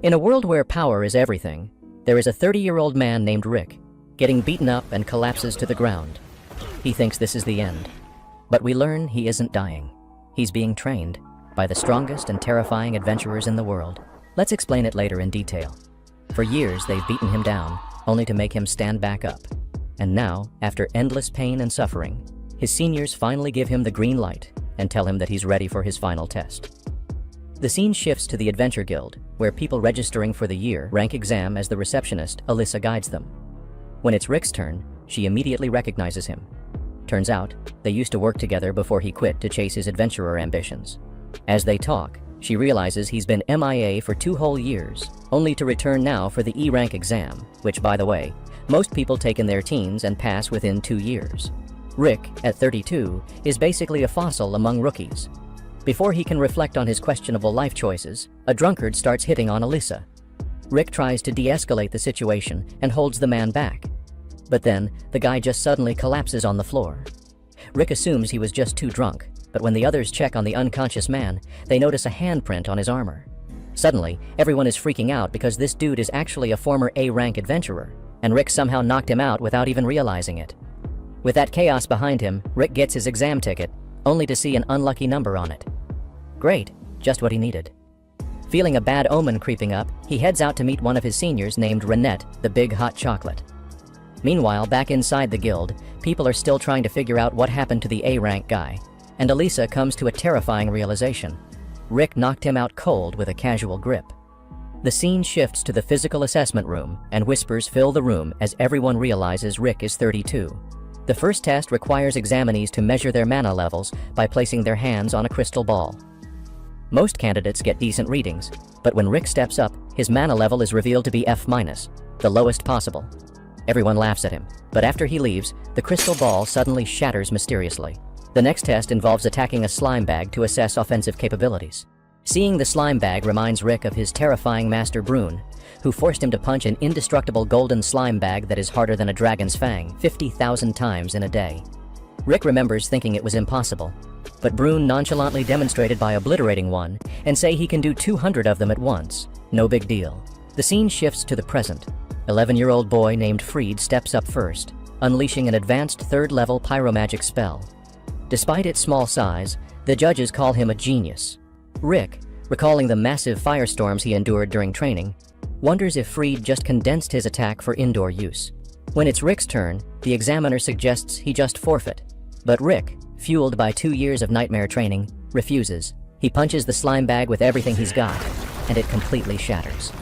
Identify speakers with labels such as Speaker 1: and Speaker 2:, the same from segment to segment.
Speaker 1: In a world where power is everything, there is a 30-year-old man named Rick, getting beaten up and collapses to the ground. He thinks this is the end. But we learn he isn't dying. He's being trained by the strongest and terrifying adventurers in the world. Let's explain it later in detail. For years, they've beaten him down, only to make him stand back up. And now, after endless pain and suffering, his seniors finally give him the green light and tell him that he's ready for his final test. The scene shifts to the Adventure Guild, where people registering for the year rank exam as the receptionist, Alyssa, guides them. When it's Rick's turn, she immediately recognizes him. Turns out, they used to work together before he quit to chase his adventurer ambitions. As they talk, she realizes he's been MIA for 2 whole years, only to return now for the E-rank exam, which, by the way, most people take in their teens and pass within 2 years. Rick, at 32, is basically a fossil among rookies. Before he can reflect on his questionable life choices, a drunkard starts hitting on Alyssa. Rick tries to de-escalate the situation and holds the man back. But then, the guy just suddenly collapses on the floor. Rick assumes he was just too drunk, but when the others check on the unconscious man, they notice a handprint on his armor. Suddenly, everyone is freaking out because this dude is actually a former A-rank adventurer, and Rick somehow knocked him out without even realizing it. With that chaos behind him, Rick gets his exam ticket, only to see an unlucky number on it. Great, just what he needed. Feeling a bad omen creeping up, he heads out to meet one of his seniors named Renette, the Big Hot Chocolate. Meanwhile, back inside the guild, people are still trying to figure out what happened to the A-rank guy, and Alyssa comes to a terrifying realization. Rick knocked him out cold with a casual grip. The scene shifts to the physical assessment room, and whispers fill the room as everyone realizes Rick is 32. The first test requires examinees to measure their mana levels by placing their hands on a crystal ball. Most candidates get decent readings, but when Rick steps up, his mana level is revealed to be F-, the lowest possible. Everyone laughs at him, but after he leaves, the crystal ball suddenly shatters mysteriously. The next test involves attacking a slime bag to assess offensive capabilities. Seeing the slime bag reminds Rick of his terrifying master Brune, who forced him to punch an indestructible golden slime bag that is harder than a dragon's fang 50,000 times in a day. Rick remembers thinking it was impossible, but Brune nonchalantly demonstrated by obliterating one and say he can do 200 of them at once. No big deal. The scene shifts to the present. 11-year-old boy named Freed steps up first, unleashing an advanced 3rd-level pyromagic spell. Despite its small size, the judges call him a genius. Rick, recalling the massive firestorms he endured during training, wonders if Freed just condensed his attack for indoor use. When it's Rick's turn, the examiner suggests he just forfeit. But Rick, fueled by 2 years of nightmare training, refuses. He punches the slime bag with everything he's got, and it completely shatters.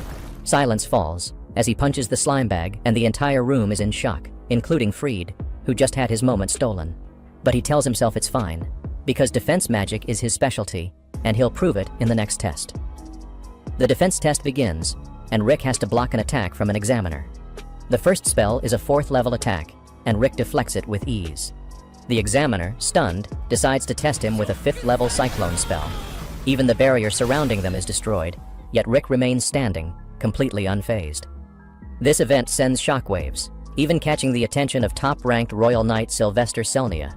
Speaker 1: Silence falls as he punches the slime bag, and the entire room is in shock, including Freed, who just had his moment stolen. But he tells himself it's fine, because defense magic is his specialty, and he'll prove it in the next test. The defense test begins, and Rick has to block an attack from an examiner. The first spell is a 4th-level attack, and Rick deflects it with ease. The examiner, stunned, decides to test him with a 5th-level cyclone spell. Even the barrier surrounding them is destroyed, yet Rick remains standing, completely unfazed. This event sends shockwaves, even catching the attention of top-ranked Royal Knight Sylvester Selnia,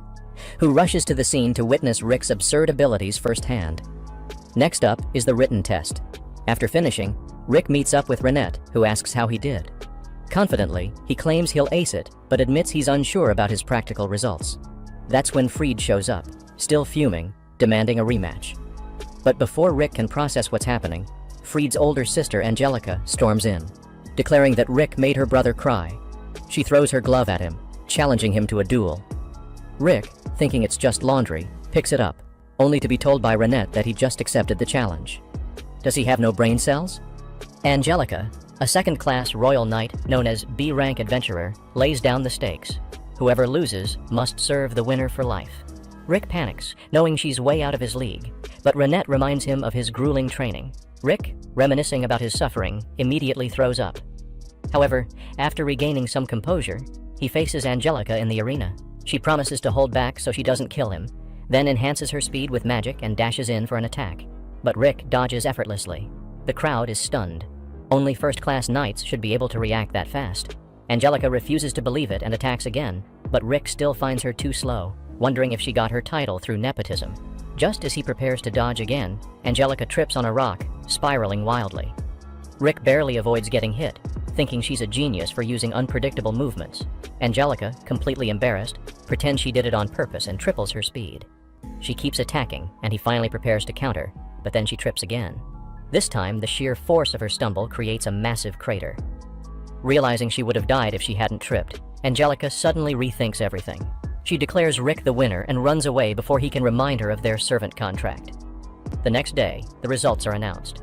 Speaker 1: who rushes to the scene to witness Rick's absurd abilities firsthand. Next up is the written test. After finishing, Rick meets up with Renette, who asks how he did. Confidently, he claims he'll ace it, but admits he's unsure about his practical results. That's when Freed shows up, still fuming, demanding a rematch. But before Rick can process what's happening, Freed's older sister Angelica storms in, declaring that Rick made her brother cry. She throws her glove at him, challenging him to a duel. Rick, thinking it's just laundry, picks it up, only to be told by Renette that he just accepted the challenge. Does he have no brain cells? Angelica, a 2nd-class Royal Knight known as B-rank adventurer, lays down the stakes. Whoever loses must serve the winner for life. Rick panics, knowing she's way out of his league, but Renette reminds him of his grueling training. Rick, reminiscing about his suffering, immediately throws up. However, after regaining some composure, he faces Angelica in the arena. She promises to hold back so she doesn't kill him, then enhances her speed with magic and dashes in for an attack. But Rick dodges effortlessly. The crowd is stunned. Only 1st-class knights should be able to react that fast. Angelica refuses to believe it and attacks again, but Rick still finds her too slow, wondering if she got her title through nepotism. Just as he prepares to dodge again, Angelica trips on a rock, spiraling wildly. Rick barely avoids getting hit, thinking she's a genius for using unpredictable movements. Angelica, completely embarrassed, pretends she did it on purpose and triples her speed. She keeps attacking, and he finally prepares to counter, but then she trips again. This time, the sheer force of her stumble creates a massive crater. Realizing she would have died if she hadn't tripped, Angelica suddenly rethinks everything. She declares Rick the winner and runs away before he can remind her of their servant contract. The next day, the results are announced.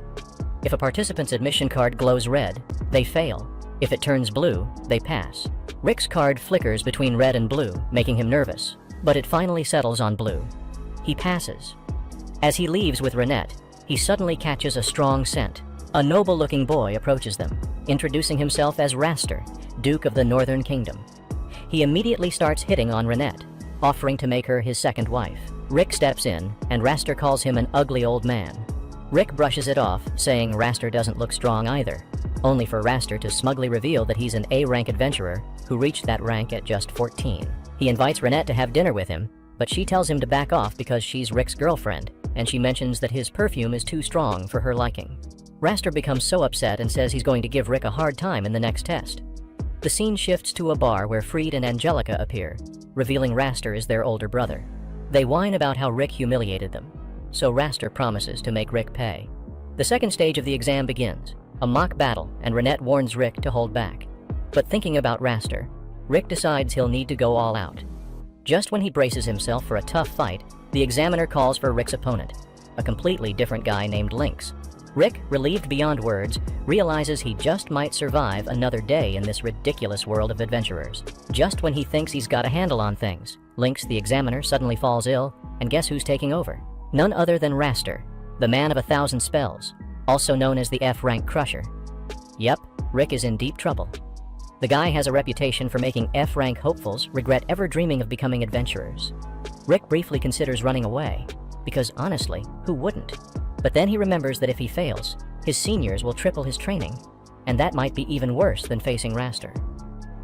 Speaker 1: If a participant's admission card glows red, they fail. If it turns blue, they pass. Rick's card flickers between red and blue, making him nervous, but it finally settles on blue. He passes. As he leaves with Renette, he suddenly catches a strong scent. A noble-looking boy approaches them, introducing himself as Raster, Duke of the Northern Kingdom. He immediately starts hitting on Renette, offering to make her his second wife. Rick steps in, and Raster calls him an ugly old man. Rick brushes it off, saying Raster doesn't look strong either, only for Raster to smugly reveal that he's an A-rank adventurer who reached that rank at just 14. He invites Renette to have dinner with him, but she tells him to back off because she's Rick's girlfriend, and she mentions that his perfume is too strong for her liking. Raster becomes so upset and says he's going to give Rick a hard time in the next test. The scene shifts to a bar where Fried and Angelica appear, revealing Raster is their older brother. They whine about how Rick humiliated them, so Raster promises to make Rick pay. The second stage of the exam begins, a mock battle, and Renette warns Rick to hold back. But thinking about Raster, Rick decides he'll need to go all out. Just when he braces himself for a tough fight, the examiner calls for Rick's opponent, a completely different guy named Lynx. Rick, relieved beyond words, realizes he just might survive another day in this ridiculous world of adventurers. Just when he thinks he's got a handle on things, Lynx, the examiner, suddenly falls ill, and guess who's taking over? None other than Raster, the man of 1,000 spells, also known as the F-rank crusher. Yep, Rick is in deep trouble. The guy has a reputation for making F-rank hopefuls regret ever dreaming of becoming adventurers. Rick briefly considers running away, because honestly, who wouldn't? But then he remembers that if he fails, his seniors will triple his training, and that might be even worse than facing Raster.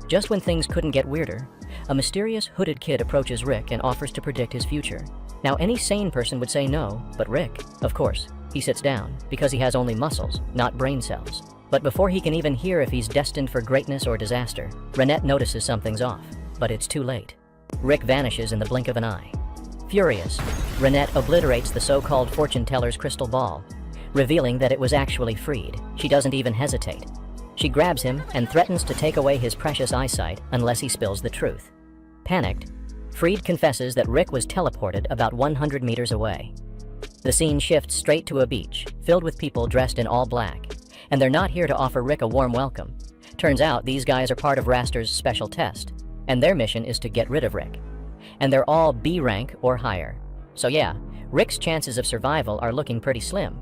Speaker 1: Just when things couldn't get weirder, a mysterious hooded kid approaches Rick and offers to predict his future. Now, any sane person would say no, but Rick, of course, he sits down, because he has only muscles, not brain cells. But before he can even hear if he's destined for greatness or disaster, Renette notices something's off, but it's too late. Rick vanishes in the blink of an eye. Furious, Renette obliterates the so-called fortune teller's crystal ball, revealing that it was actually Fried. She doesn't even hesitate. She grabs him and threatens to take away his precious eyesight unless he spills the truth. Panicked, Fried confesses that Rick was teleported about 100 meters away. The scene shifts straight to a beach, filled with people dressed in all black, and they're not here to offer Rick a warm welcome. Turns out these guys are part of Raster's special test, and their mission is to get rid of Rick. And they're all B rank or higher. So yeah, Rick's chances of survival are looking pretty slim.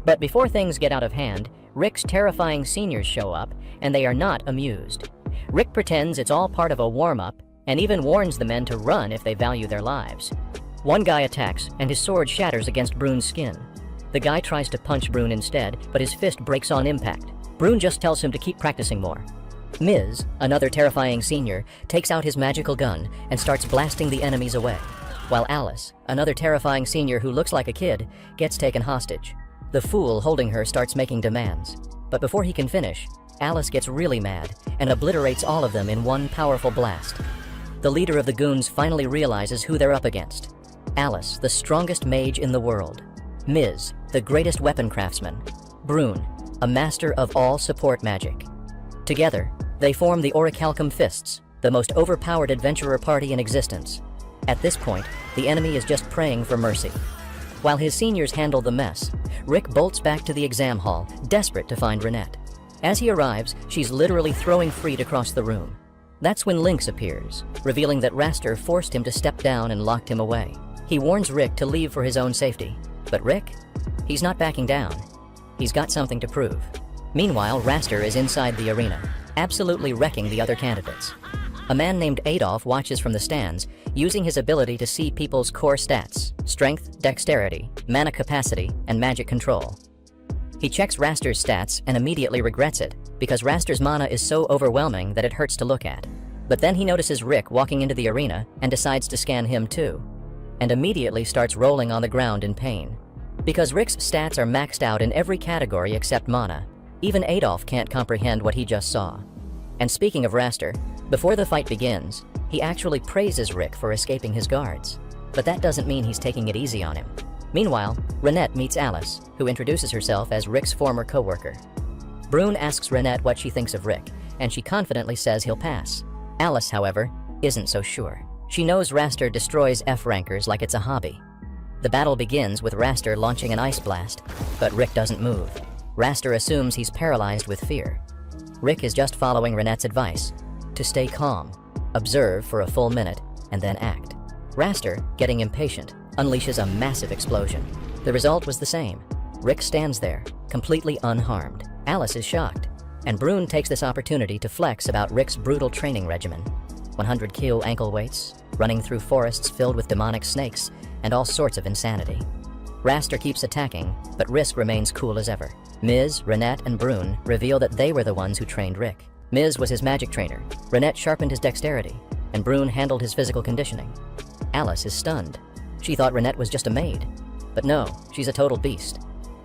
Speaker 1: But before things get out of hand, Rick's terrifying seniors show up, and they are not amused. Rick pretends it's all part of a warm-up, and even warns the men to run if they value their lives. One guy attacks, and his sword shatters against Brune's skin. The guy tries to punch Brune instead, but his fist breaks on impact. Brune just tells him to keep practicing more. Miz, another terrifying senior, takes out his magical gun and starts blasting the enemies away, while Alice, another terrifying senior who looks like a kid, gets taken hostage. The fool holding her starts making demands, but before he can finish, Alice gets really mad and obliterates all of them in one powerful blast. The leader of the goons finally realizes who they're up against. Alice, the strongest mage in the world. Miz, the greatest weapon craftsman. Brune, a master of all support magic. Together, they form the Orichalcum Fists, the most overpowered adventurer party in existence. At this point, the enemy is just praying for mercy. While his seniors handle the mess, Rick bolts back to the exam hall, desperate to find Renette. As he arrives, she's literally throwing Fried across the room. That's when Lynx appears, revealing that Raster forced him to step down and locked him away. He warns Rick to leave for his own safety. But Rick? He's not backing down. He's got something to prove. Meanwhile, Raster is inside the arena, absolutely wrecking the other candidates. A man named Adolf watches from the stands, using his ability to see people's core stats: strength, dexterity, mana capacity, and magic control. He checks Raster's stats and immediately regrets it, because Raster's mana is so overwhelming that it hurts to look at. But then he notices Rick walking into the arena and decides to scan him too, and immediately starts rolling on the ground in pain. Because Rick's stats are maxed out in every category except mana, Even Adolf can't comprehend what he just saw. And speaking of Raster, before the fight begins, he actually praises Rick for escaping his guards. But that doesn't mean he's taking it easy on him. Meanwhile, Renette meets Alice, who introduces herself as Rick's former co-worker. Brune asks Renette what she thinks of Rick, and she confidently says he'll pass. Alice, however, isn't so sure. She knows Raster destroys F-rankers like it's a hobby. The battle begins with Raster launching an ice blast, but Rick doesn't move. Raster assumes he's paralyzed with fear. Rick is just following Renette's advice to stay calm, observe for a full minute, and then act. Raster, getting impatient, unleashes a massive explosion. The result was the same. Rick stands there, completely unharmed. Alice is shocked, and Brune takes this opportunity to flex about Rick's brutal training regimen. 100 kilo ankle weights, running through forests filled with demonic snakes, and all sorts of insanity. Raster keeps attacking, but Rick remains cool as ever. Miz, Renette, and Brune reveal that they were the ones who trained Rick. Miz was his magic trainer, Renette sharpened his dexterity, and Brune handled his physical conditioning. Alice is stunned. She thought Renette was just a maid. But no, she's a total beast.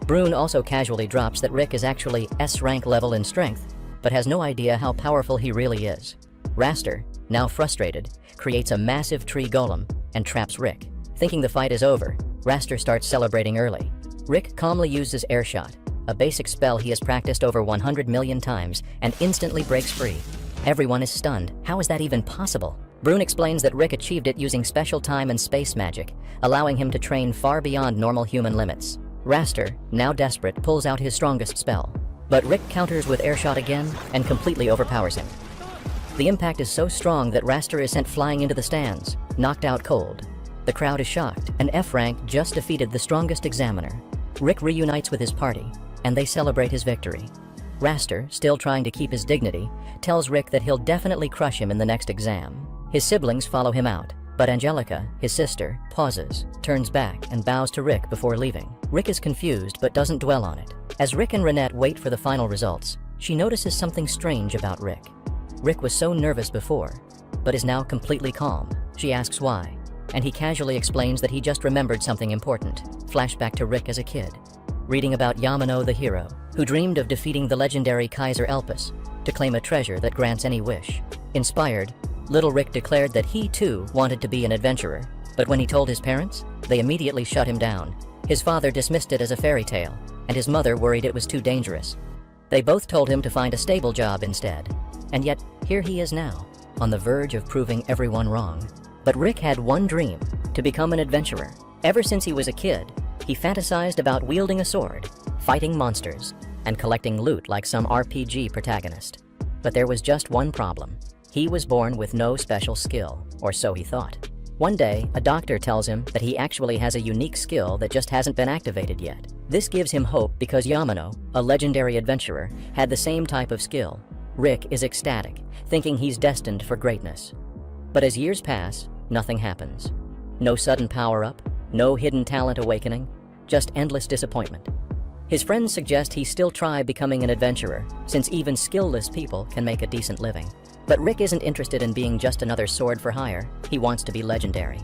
Speaker 1: Brune also casually drops that Rick is actually S-rank level in strength, but has no idea how powerful he really is. Raster, now frustrated, creates a massive tree golem and traps Rick. Thinking the fight is over, Raster starts celebrating early. Rick calmly uses Airshot, a basic spell he has practiced over 100 million times, and instantly breaks free. Everyone is stunned. How is that even possible? Brune explains that Rick achieved it using special time and space magic, allowing him to train far beyond normal human limits. Raster, now desperate, pulls out his strongest spell. But Rick counters with Airshot again and completely overpowers him. The impact is so strong that Raster is sent flying into the stands, knocked out cold. The crowd is shocked, and F-Rank just defeated the strongest examiner. Rick reunites with his party, and they celebrate his victory. Raster, still trying to keep his dignity, tells Rick that he'll definitely crush him in the next exam. His siblings follow him out, but Angelica, his sister, pauses, turns back, and bows to Rick before leaving. Rick is confused but doesn't dwell on it. As Rick and Renette wait for the final results, she notices something strange about Rick. Rick was so nervous before, but is now completely calm. She asks why, and he casually explains that he just remembered something important. Flashback to Rick as a kid, reading about Yamano the hero, who dreamed of defeating the legendary Kaiser Elpis to claim a treasure that grants any wish. Inspired, little Rick declared that he too wanted to be an adventurer, but when he told his parents, they immediately shut him down. His father dismissed it as a fairy tale, and his mother worried it was too dangerous. They both told him to find a stable job instead, and yet here he is now, on the verge of proving everyone wrong. But Rick had one dream, to become an adventurer. Ever since he was a kid, he fantasized about wielding a sword, fighting monsters, and collecting loot like some RPG protagonist. But there was just one problem. He was born with no special skill, or so he thought. One day, a doctor tells him that he actually has a unique skill that just hasn't been activated yet. This gives him hope because Yamano, a legendary adventurer, had the same type of skill. Rick is ecstatic, thinking he's destined for greatness. But as years pass, nothing happens. No sudden power-up, no hidden talent awakening, just endless disappointment. His friends suggest he still try becoming an adventurer, since even skillless people can make a decent living. But Rick isn't interested in being just another sword for hire. He wants to be legendary.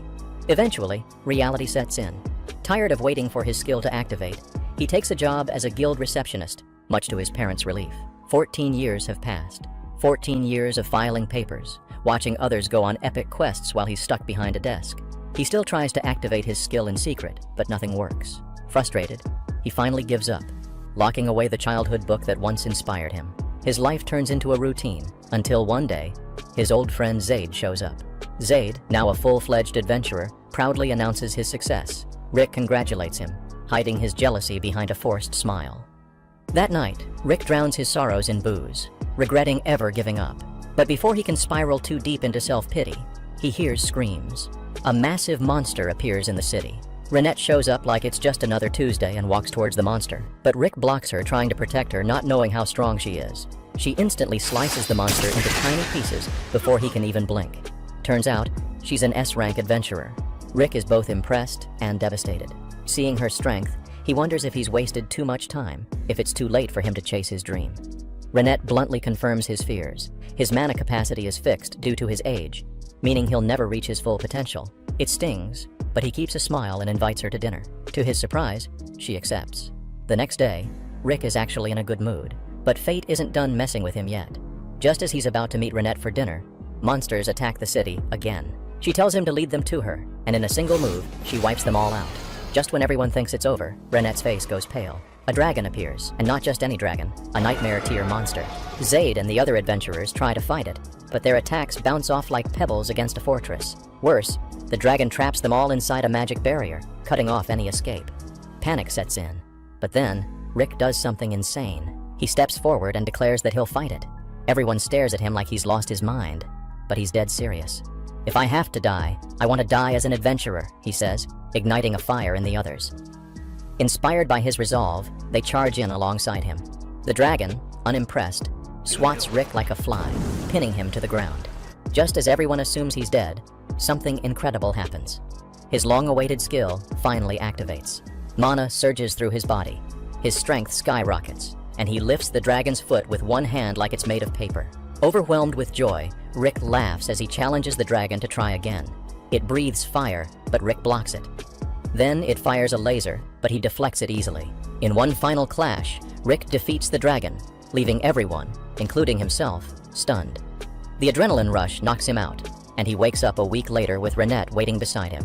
Speaker 1: Eventually, reality sets in. Tired of waiting for his skill to activate, he takes a job as a guild receptionist, much to his parents' relief. 14 years have passed. 14 years of filing papers, watching others go on epic quests while he's stuck behind a desk. He still tries to activate his skill in secret, but nothing works. Frustrated, he finally gives up, locking away the childhood book that once inspired him. His life turns into a routine, until one day, his old friend Zaid shows up. Zaid, now a full-fledged adventurer, proudly announces his success. Rick congratulates him, hiding his jealousy behind a forced smile. That night, Rick drowns his sorrows in booze, regretting ever giving up. But before he can spiral too deep into self-pity, he hears screams. A massive monster appears in the city. Renette shows up like it's just another Tuesday and walks towards the monster. But Rick blocks her, trying to protect her, not knowing how strong she is. She instantly slices the monster into tiny pieces before he can even blink. Turns out, she's an S-rank adventurer. Rick is both impressed and devastated. Seeing her strength, he wonders if he's wasted too much time, if it's too late for him to chase his dream. Renette bluntly confirms his fears. His mana capacity is fixed due to his age, meaning he'll never reach his full potential. It stings, but he keeps a smile and invites her to dinner. To his surprise, she accepts. The next day, Rick is actually in a good mood. But fate isn't done messing with him yet. Just as he's about to meet Renette for dinner, monsters attack the city again. She tells him to lead them to her, and in a single move, she wipes them all out. Just when everyone thinks it's over, Renette's face goes pale. A dragon appears, and not just any dragon, a nightmare tier monster. Zaid and the other adventurers try to fight it, but their attacks bounce off like pebbles against a fortress. Worse, the dragon traps them all inside a magic barrier, cutting off any escape. Panic sets in. But then, Rick does something insane. He steps forward and declares that he'll fight it. Everyone stares at him like he's lost his mind, but he's dead serious. "If I have to die, I want to die as an adventurer," he says, igniting a fire in the others. Inspired by his resolve, they charge in alongside him. The dragon, unimpressed, swats Rick like a fly, pinning him to the ground. Just as everyone assumes he's dead, something incredible happens. His long-awaited skill finally activates. Mana surges through his body. His strength skyrockets, and he lifts the dragon's foot with one hand like it's made of paper. Overwhelmed with joy, Rick laughs as he challenges the dragon to try again. It breathes fire, but Rick blocks it. Then it fires a laser, but he deflects it easily. In one final clash, Rick defeats the dragon, leaving everyone, including himself, stunned. The adrenaline rush knocks him out, and he wakes up a week later with Renette waiting beside him.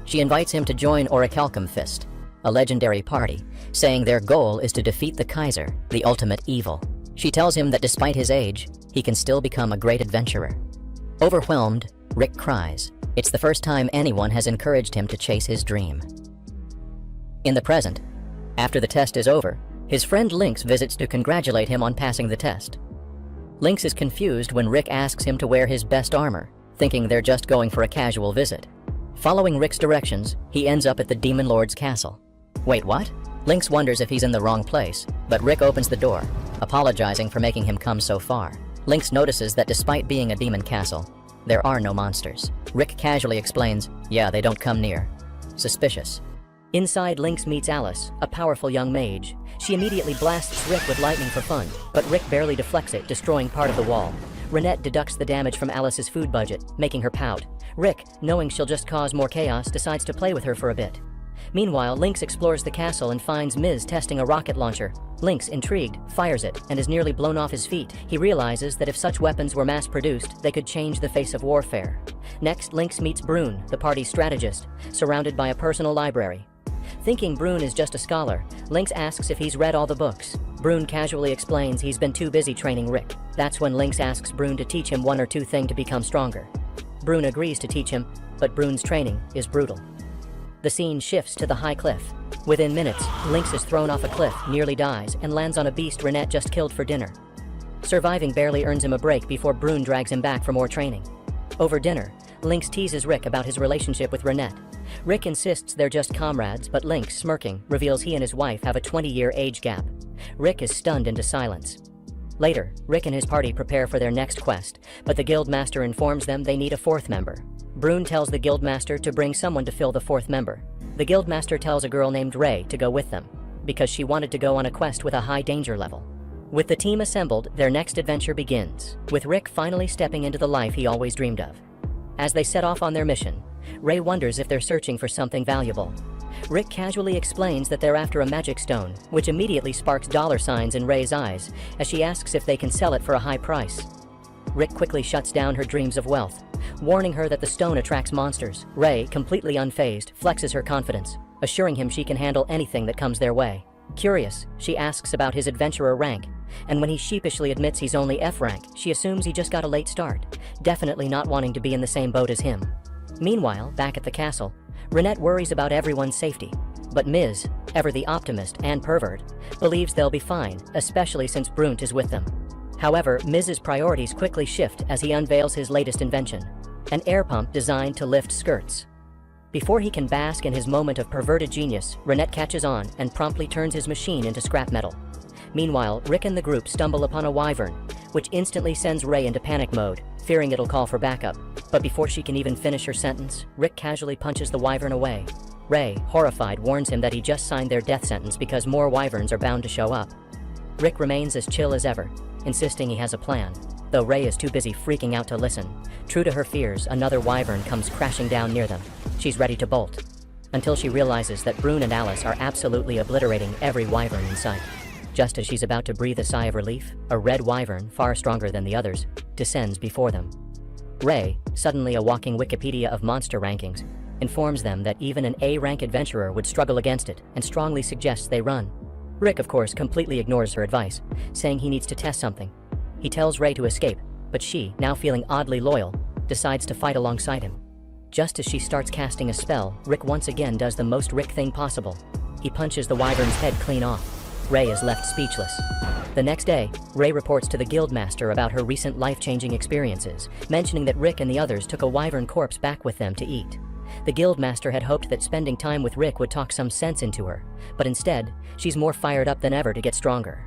Speaker 1: She invites him to join Orichalcum Fist, a legendary party, saying their goal is to defeat the Kaiser, the ultimate evil. She tells him that despite his age, he can still become a great adventurer. Overwhelmed, Rick cries. It's the first time anyone has encouraged him to chase his dream. In the present, after the test is over, his friend Lynx visits to congratulate him on passing the test. Lynx is confused when Rick asks him to wear his best armor, thinking they're just going for a casual visit. Following Rick's directions, he ends up at the Demon Lord's castle. Wait, what? Lynx wonders if he's in the wrong place, but Rick opens the door, apologizing for making him come so far. Lynx notices that despite being a demon castle, there are no monsters. Rick casually explains, "Yeah, they don't come near." Suspicious. Inside, Lynx meets Alice, a powerful young mage. She immediately blasts Rick with lightning for fun, but Rick barely deflects it, destroying part of the wall. Renette deducts the damage from Alice's food budget, making her pout. Rick, knowing she'll just cause more chaos, decides to play with her for a bit. Meanwhile, Lynx explores the castle and finds Miz testing a rocket launcher. Lynx, intrigued, fires it and is nearly blown off his feet. He realizes that if such weapons were mass-produced, they could change the face of warfare. Next, Lynx meets Brune, the party's strategist, surrounded by a personal library. Thinking Brune is just a scholar, Lynx asks if he's read all the books. Brune casually explains he's been too busy training Rick. That's when Lynx asks Brune to teach him one or two things to become stronger. Brune agrees to teach him, but Brune's training is brutal. The scene shifts to the high cliff. Within minutes, Lynx is thrown off a cliff, nearly dies, and lands on a beast Renette just killed for dinner. Surviving barely earns him a break before Brune drags him back for more training. Over dinner, Lynx teases Rick about his relationship with Renette. Rick insists they're just comrades, but Lynx, smirking, reveals he and his wife have a 20-year age gap. Rick is stunned into silence. Later, Rick and his party prepare for their next quest, but the guildmaster informs them they need a fourth member. Brune tells the guildmaster to bring someone to fill the fourth member. The guildmaster tells a girl named Ray to go with them, because she wanted to go on a quest with a high danger level. With the team assembled, their next adventure begins, with Rick finally stepping into the life he always dreamed of. As they set off on their mission, Ray wonders if they're searching for something valuable. Rick casually explains that they're after a magic stone, which immediately sparks dollar signs in Ray's eyes, as she asks if they can sell it for a high price. Rick quickly shuts down her dreams of wealth, warning her that the stone attracts monsters. Ray, completely unfazed, flexes her confidence, assuring him she can handle anything that comes their way. Curious, she asks about his adventurer rank, and when he sheepishly admits he's only F rank, she assumes he just got a late start, definitely not wanting to be in the same boat as him. Meanwhile, back at the castle, Renette worries about everyone's safety, but Miz, ever the optimist and pervert, believes they'll be fine, especially since Brunt is with them. However, Miz's priorities quickly shift as he unveils his latest invention, an air pump designed to lift skirts. Before he can bask in his moment of perverted genius, Renette catches on and promptly turns his machine into scrap metal. Meanwhile, Rick and the group stumble upon a wyvern, which instantly sends Ray into panic mode, fearing it'll call for backup. But before she can even finish her sentence, Rick casually punches the wyvern away. Ray, horrified, warns him that he just signed their death sentence because more wyverns are bound to show up. Rick remains as chill as ever, insisting he has a plan, though Ray is too busy freaking out to listen. True to her fears, another wyvern comes crashing down near them. She's ready to bolt, until she realizes that Brune and Alice are absolutely obliterating every wyvern in sight. Just as she's about to breathe a sigh of relief, a red wyvern, far stronger than the others, descends before them. Ray, suddenly a walking Wikipedia of monster rankings, informs them that even an A-rank adventurer would struggle against it and strongly suggests they run. Rick, of course, completely ignores her advice, saying he needs to test something. He tells Ray to escape, but she, now feeling oddly loyal, decides to fight alongside him. Just as she starts casting a spell, Rick once again does the most Rick thing possible. He punches the wyvern's head clean off. Ray is left speechless. The next day, Ray reports to the guildmaster about her recent life-changing experiences, mentioning that Rick and the others took a wyvern corpse back with them to eat. The guildmaster had hoped that spending time with Rick would talk some sense into her, but instead, she's more fired up than ever to get stronger.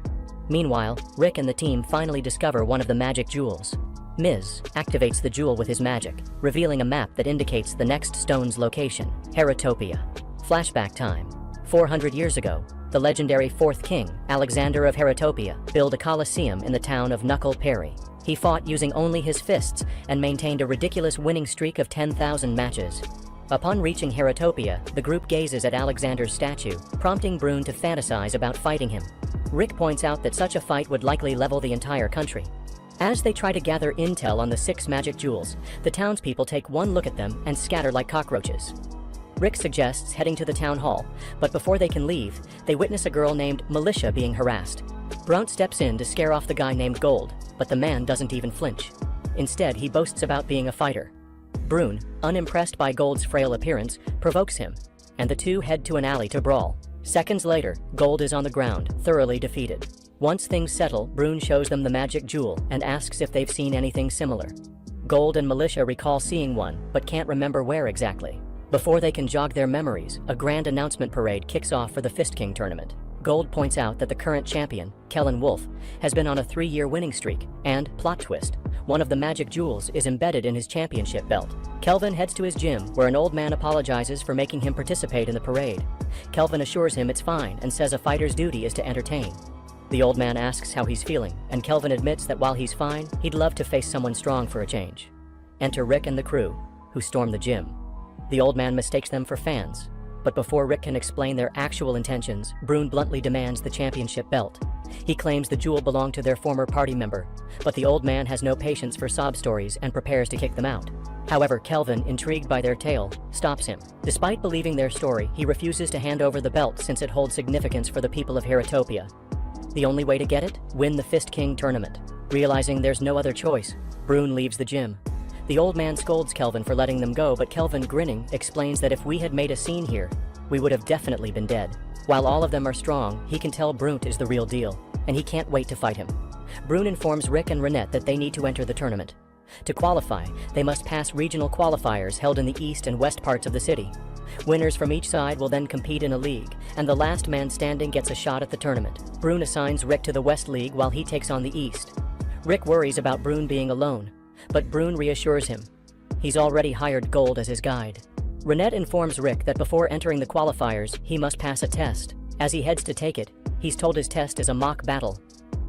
Speaker 1: Meanwhile, Rick and the team finally discover one of the magic jewels. Miz activates the jewel with his magic, revealing a map that indicates the next stone's location, Heratopia. Flashback time. 400 years ago, the legendary fourth king, Alexander of Heratopia, built a coliseum in the town of Knuckle Perry. He fought using only his fists and maintained a ridiculous winning streak of 10,000 matches. Upon reaching Heratopia, the group gazes at Alexander's statue, prompting Brune to fantasize about fighting him. Rick points out that such a fight would likely level the entire country. As they try to gather intel on the 6 magic jewels, the townspeople take one look at them and scatter like cockroaches. Rick suggests heading to the town hall, but before they can leave, they witness a girl named Militia being harassed. Brunt steps in to scare off the guy named Gold, but the man doesn't even flinch. Instead, he boasts about being a fighter. Brune, unimpressed by Gold's frail appearance, provokes him, and the two head to an alley to brawl. Seconds later, Gold is on the ground, thoroughly defeated. Once things settle, Brune shows them the magic jewel and asks if they've seen anything similar. Gold and Militia recall seeing one, but can't remember where exactly. Before they can jog their memories, a grand announcement parade kicks off for the Fist King tournament. Gold points out that the current champion, Kellen Wolf, has been on a 3-year winning streak, and, plot twist, one of the magic jewels is embedded in his championship belt. Kelvin heads to his gym, where an old man apologizes for making him participate in the parade. Kelvin assures him it's fine and says a fighter's duty is to entertain. The old man asks how he's feeling, and Kelvin admits that while he's fine, he'd love to face someone strong for a change. Enter Rick and the crew, who storm the gym. The old man mistakes them for fans, but before Rick can explain their actual intentions, Brune bluntly demands the championship belt. He claims the jewel belonged to their former party member, but the old man has no patience for sob stories and prepares to kick them out. However, Kelvin, intrigued by their tale, stops him. Despite believing their story, he refuses to hand over the belt since it holds significance for the people of Heratopia. The only way to get it? Win the Fist King tournament. Realizing there's no other choice, Brune leaves the gym. The old man scolds Kelvin for letting them go, but Kelvin, grinning, explains that if we had made a scene here, we would have definitely been dead. While all of them are strong, he can tell Brune is the real deal, and he can't wait to fight him. Brune informs Rick and Renette that they need to enter the tournament. To qualify, they must pass regional qualifiers held in the east and west parts of the city. Winners from each side will then compete in a league, and the last man standing gets a shot at the tournament. Brune assigns Rick to the West League while he takes on the East. Rick worries about Brune being alone, but Brune reassures him. He's already hired Gold as his guide. Renette informs Rick that before entering the qualifiers, he must pass a test. As he heads to take it, he's told his test is a mock battle.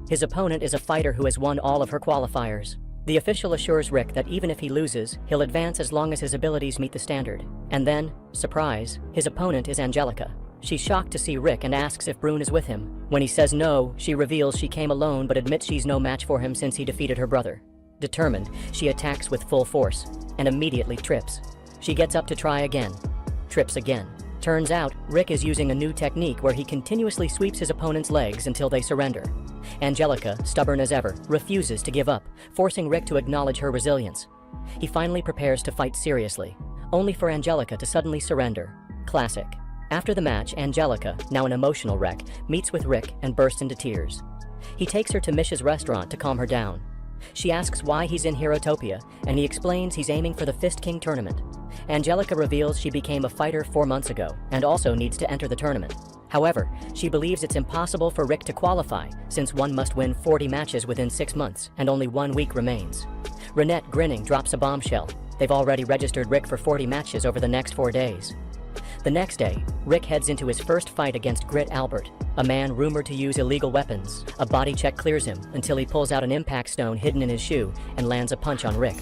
Speaker 1: His opponent is a fighter who has won all of her qualifiers. The official assures Rick that even if he loses, he'll advance as long as his abilities meet the standard. And then, surprise, his opponent is Angelica. She's shocked to see Rick and asks if Brune is with him. When he says no, she reveals she came alone but admits she's no match for him since he defeated her brother. Determined, she attacks with full force, and immediately trips. She gets up to try again. Trips again. Turns out, Rick is using a new technique where he continuously sweeps his opponent's legs until they surrender. Angelica, stubborn as ever, refuses to give up, forcing Rick to acknowledge her resilience. He finally prepares to fight seriously, only for Angelica to suddenly surrender. Classic. After the match, Angelica, now an emotional wreck, meets with Rick and bursts into tears. He takes her to Mish's restaurant to calm her down. She asks why he's in Heratopia, and he explains he's aiming for the Fist King tournament. Angelica reveals she became a fighter 4 months ago, and also needs to enter the tournament. However, she believes it's impossible for Rick to qualify, since one must win 40 matches within 6 months, and only 1 week remains. Renette, grinning, drops a bombshell. They've already registered Rick for 40 matches over the next 4 days. The next day, Rick heads into his first fight against Grit Albert, a man rumored to use illegal weapons. A body check clears him until he pulls out an impact stone hidden in his shoe and lands a punch on Rick.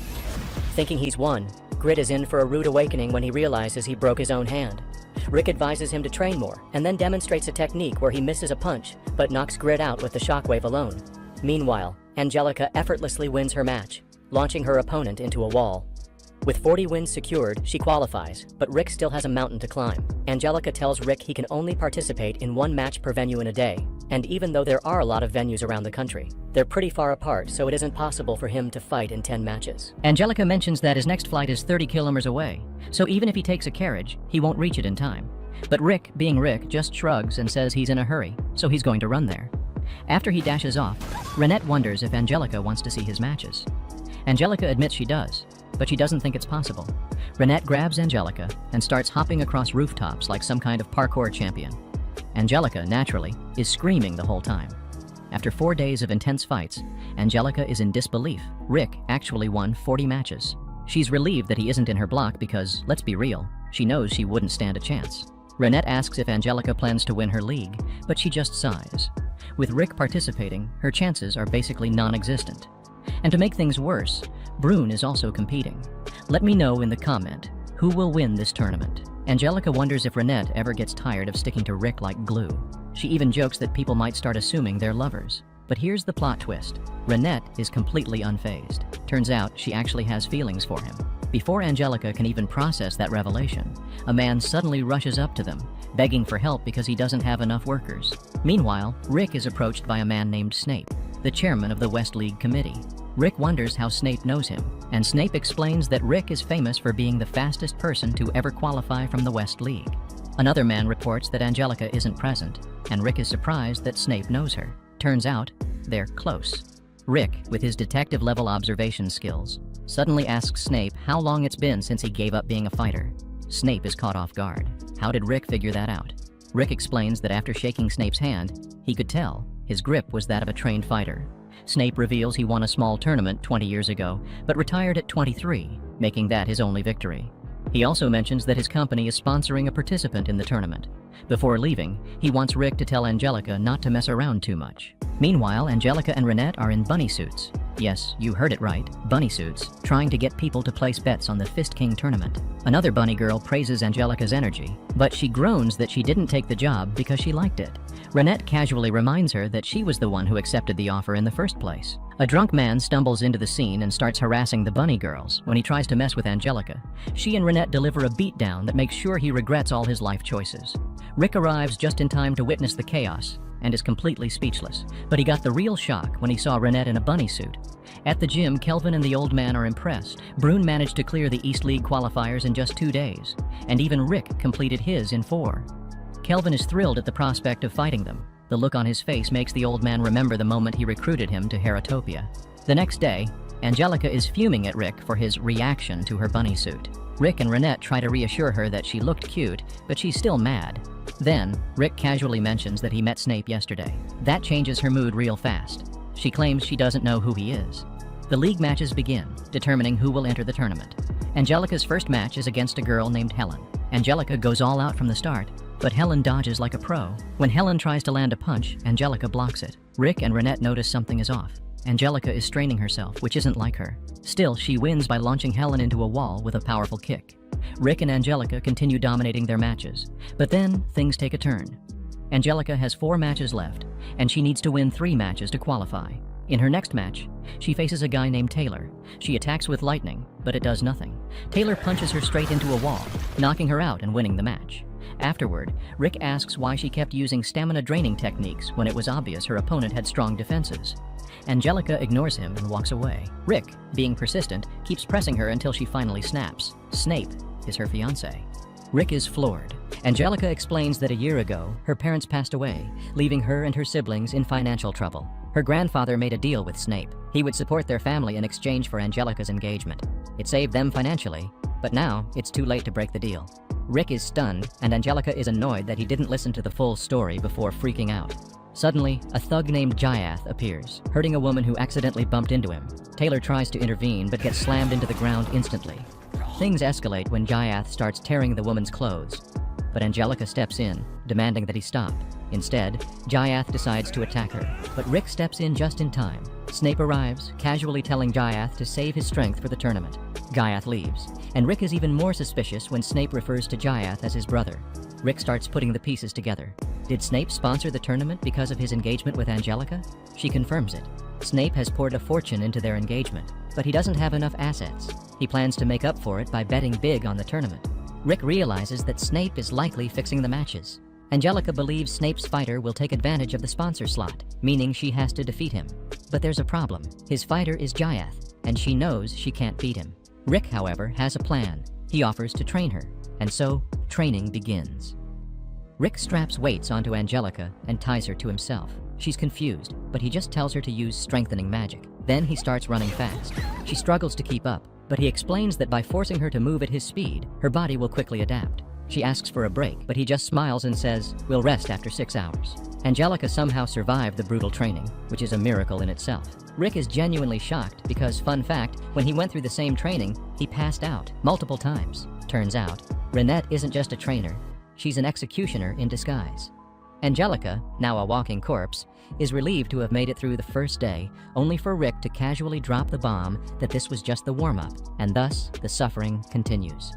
Speaker 1: Thinking he's won, Grit is in for a rude awakening when he realizes he broke his own hand. Rick advises him to train more, and then demonstrates a technique where he misses a punch, but knocks Grit out with the shockwave alone. Meanwhile, Angelica effortlessly wins her match, launching her opponent into a wall. With 40 wins secured, she qualifies, but Rick still has a mountain to climb. Angelica tells Rick he can only participate in 1 match per venue in a day, and even though there are a lot of venues around the country, they're pretty far apart, so it isn't possible for him to fight in 10 matches. Angelica mentions that his next flight is 30 kilometers away, so even if he takes a carriage, he won't reach it in time. But Rick, being Rick, just shrugs and says he's in a hurry, so he's going to run there. After he dashes off, Renette wonders if Angelica wants to see his matches. Angelica admits she does, but she doesn't think it's possible. Renette grabs Angelica and starts hopping across rooftops like some kind of parkour champion. Angelica, naturally, is screaming the whole time. After 4 days of intense fights, Angelica is in disbelief. Rick actually won 40 matches. She's relieved that he isn't in her block because, let's be real, she knows she wouldn't stand a chance. Renette asks if Angelica plans to win her league, but she just sighs. With Rick participating, her chances are basically non-existent. And to make things worse, Brune is also competing. Let me know in the comment, who will win this tournament? Angelica wonders if Renette ever gets tired of sticking to Rick like glue. She even jokes that people might start assuming they're lovers. But here's the plot twist. Renette is completely unfazed. Turns out she actually has feelings for him. Before Angelica can even process that revelation, a man suddenly rushes up to them, begging for help because he doesn't have enough workers. Meanwhile, Rick is approached by a man named Snape, the chairman of the West League Committee. Rick wonders how Snape knows him, and Snape explains that Rick is famous for being the fastest person to ever qualify from the West League. Another man reports that Angelica isn't present, and Rick is surprised that Snape knows her. Turns out, they're close. Rick, with his detective-level observation skills, suddenly asks Snape how long it's been since he gave up being a fighter. Snape is caught off guard. How did Rick figure that out? Rick explains that after shaking Snape's hand, he could tell his grip was that of a trained fighter. Snape reveals he won a small tournament 20 years ago, but retired at 23, making that his only victory. He also mentions that his company is sponsoring a participant in the tournament. Before leaving, he wants Rick to tell Angelica not to mess around too much. Meanwhile, Angelica and Renette are in bunny suits. Yes, you heard it right, bunny suits, trying to get people to place bets on the Fist King tournament. Another bunny girl praises Angelica's energy, but she groans that she didn't take the job because she liked it. Renette casually reminds her that she was the one who accepted the offer in the first place. A drunk man stumbles into the scene and starts harassing the bunny girls when he tries to mess with Angelica. She and Renette deliver a beatdown that makes sure he regrets all his life choices. Rick arrives just in time to witness the chaos and is completely speechless, but he got the real shock when he saw Renette in a bunny suit. At the gym, Kelvin and the old man are impressed. Brune managed to clear the East League qualifiers in just 2 days, and even Rick completed his in 4. Kelvin is thrilled at the prospect of fighting them. The look on his face makes the old man remember the moment he recruited him to Heratopia. The next day, Angelica is fuming at Rick for his reaction to her bunny suit. Rick and Renette try to reassure her that she looked cute, but she's still mad. Then, Rick casually mentions that he met Snape yesterday. That changes her mood real fast. She claims she doesn't know who he is. The league matches begin, determining who will enter the tournament. Angelica's first match is against a girl named Helen. Angelica goes all out from the start, but Helen dodges like a pro. When Helen tries to land a punch, Angelica blocks it. Rick and Renette notice something is off. Angelica is straining herself, which isn't like her. Still, she wins by launching Helen into a wall with a powerful kick. Rick and Angelica continue dominating their matches, but then things take a turn. Angelica has 4 matches left, and she needs to win 3 matches to qualify. In her next match, she faces a guy named Taylor. She attacks with lightning, but it does nothing. Taylor punches her straight into a wall, knocking her out and winning the match. Afterward, Rick asks why she kept using stamina-draining techniques when it was obvious her opponent had strong defenses. Angelica ignores him and walks away. Rick, being persistent, keeps pressing her until she finally snaps. Snape is her fiancé. Rick is floored. Angelica explains that a year ago, her parents passed away, leaving her and her siblings in financial trouble. Her grandfather made a deal with Snape. He would support their family in exchange for Angelica's engagement. It saved them financially, but now it's too late to break the deal. Rick is stunned, and Angelica is annoyed that he didn't listen to the full story before freaking out. Suddenly, a thug named Jyath appears, hurting a woman who accidentally bumped into him. Taylor tries to intervene but gets slammed into the ground instantly. Things escalate when Jyath starts tearing the woman's clothes, but Angelica steps in, demanding that he stop. Instead, Jyath decides to attack her, but Rick steps in just in time. Snape arrives, casually telling Jyath to save his strength for the tournament. Jyath leaves, and Rick is even more suspicious when Snape refers to Jyath as his brother. Rick starts putting the pieces together. Did Snape sponsor the tournament because of his engagement with Angelica? She confirms it. Snape has poured a fortune into their engagement, but he doesn't have enough assets. He plans to make up for it by betting big on the tournament. Rick realizes that Snape is likely fixing the matches. Angelica believes Snape's fighter will take advantage of the sponsor slot, meaning she has to defeat him. But there's a problem. His fighter is Jyath, and she knows she can't beat him. Rick, however, has a plan. He offers to train her, and so training begins. Rick straps weights onto Angelica and ties her to himself. She's confused, but he just tells her to use strengthening magic. Then he starts running fast. She struggles to keep up, but he explains that by forcing her to move at his speed, her body will quickly adapt. She asks for a break, but he just smiles and says, "We'll rest after 6 hours." Angelica somehow survived the brutal training, which is a miracle in itself. Rick is genuinely shocked because, fun fact, when he went through the same training, he passed out multiple times. Turns out, Renette isn't just a trainer, she's an executioner in disguise. Angelica, now a walking corpse, is relieved to have made it through the first day, only for Rick to casually drop the bomb that this was just the warm-up, and thus the suffering continues.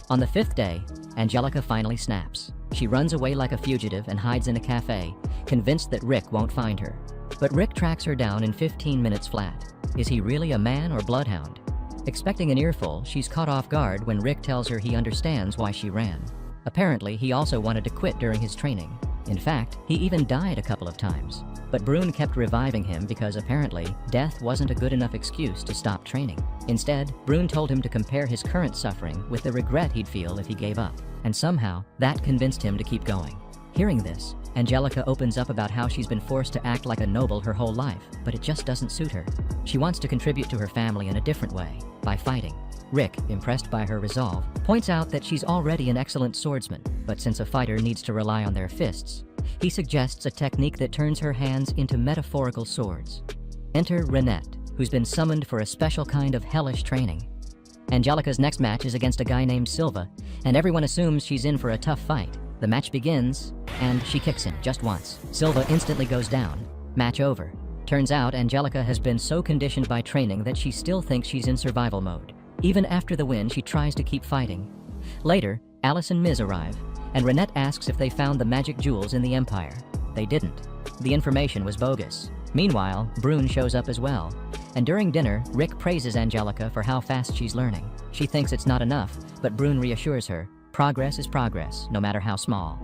Speaker 1: On the 5th day, Angelica finally snaps. She runs away like a fugitive and hides in a cafe, convinced that Rick won't find her. But Rick tracks her down in 15 minutes flat. Is he really a man or bloodhound? Expecting an earful, she's caught off guard when Rick tells her he understands why she ran. Apparently, he also wanted to quit during his training. In fact, he even died a couple of times. But Brune kept reviving him because apparently, death wasn't a good enough excuse to stop training. Instead, Brune told him to compare his current suffering with the regret he'd feel if he gave up. And somehow, that convinced him to keep going. Hearing this, Angelica opens up about how she's been forced to act like a noble her whole life, but it just doesn't suit her. She wants to contribute to her family in a different way, by fighting. Rick, impressed by her resolve, points out that she's already an excellent swordsman, but since a fighter needs to rely on their fists, he suggests a technique that turns her hands into metaphorical swords. Enter Renette, who's been summoned for a special kind of hellish training. Angelica's next match is against a guy named Silva, and everyone assumes she's in for a tough fight. The match begins, and she kicks him just once. Silva instantly goes down. Match over. Turns out Angelica has been so conditioned by training that she still thinks she's in survival mode. Even after the win, she tries to keep fighting. Later, Alice and Miz arrive, and Renette asks if they found the magic jewels in the Empire. They didn't. The information was bogus. Meanwhile, Brune shows up as well. And during dinner, Rick praises Angelica for how fast she's learning. She thinks it's not enough, but Brune reassures her, progress is progress, no matter how small.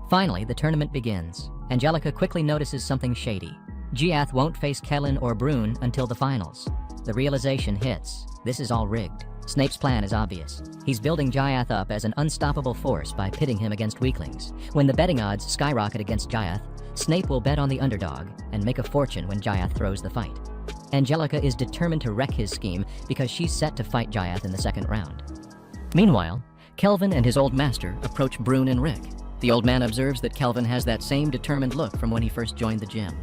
Speaker 1: Finally, the tournament begins. Angelica quickly notices something shady. Jyath won't face Kellen or Brune until the finals. The realization hits. This is all rigged. Snape's plan is obvious. He's building Jyath up as an unstoppable force by pitting him against weaklings. When the betting odds skyrocket against Jyath, Snape will bet on the underdog and make a fortune when Jyath throws the fight. Angelica is determined to wreck his scheme because she's set to fight Jyath in the second round. Meanwhile, Kelvin and his old master approach Brune and Rick. The old man observes that Kelvin has that same determined look from when he first joined the gym.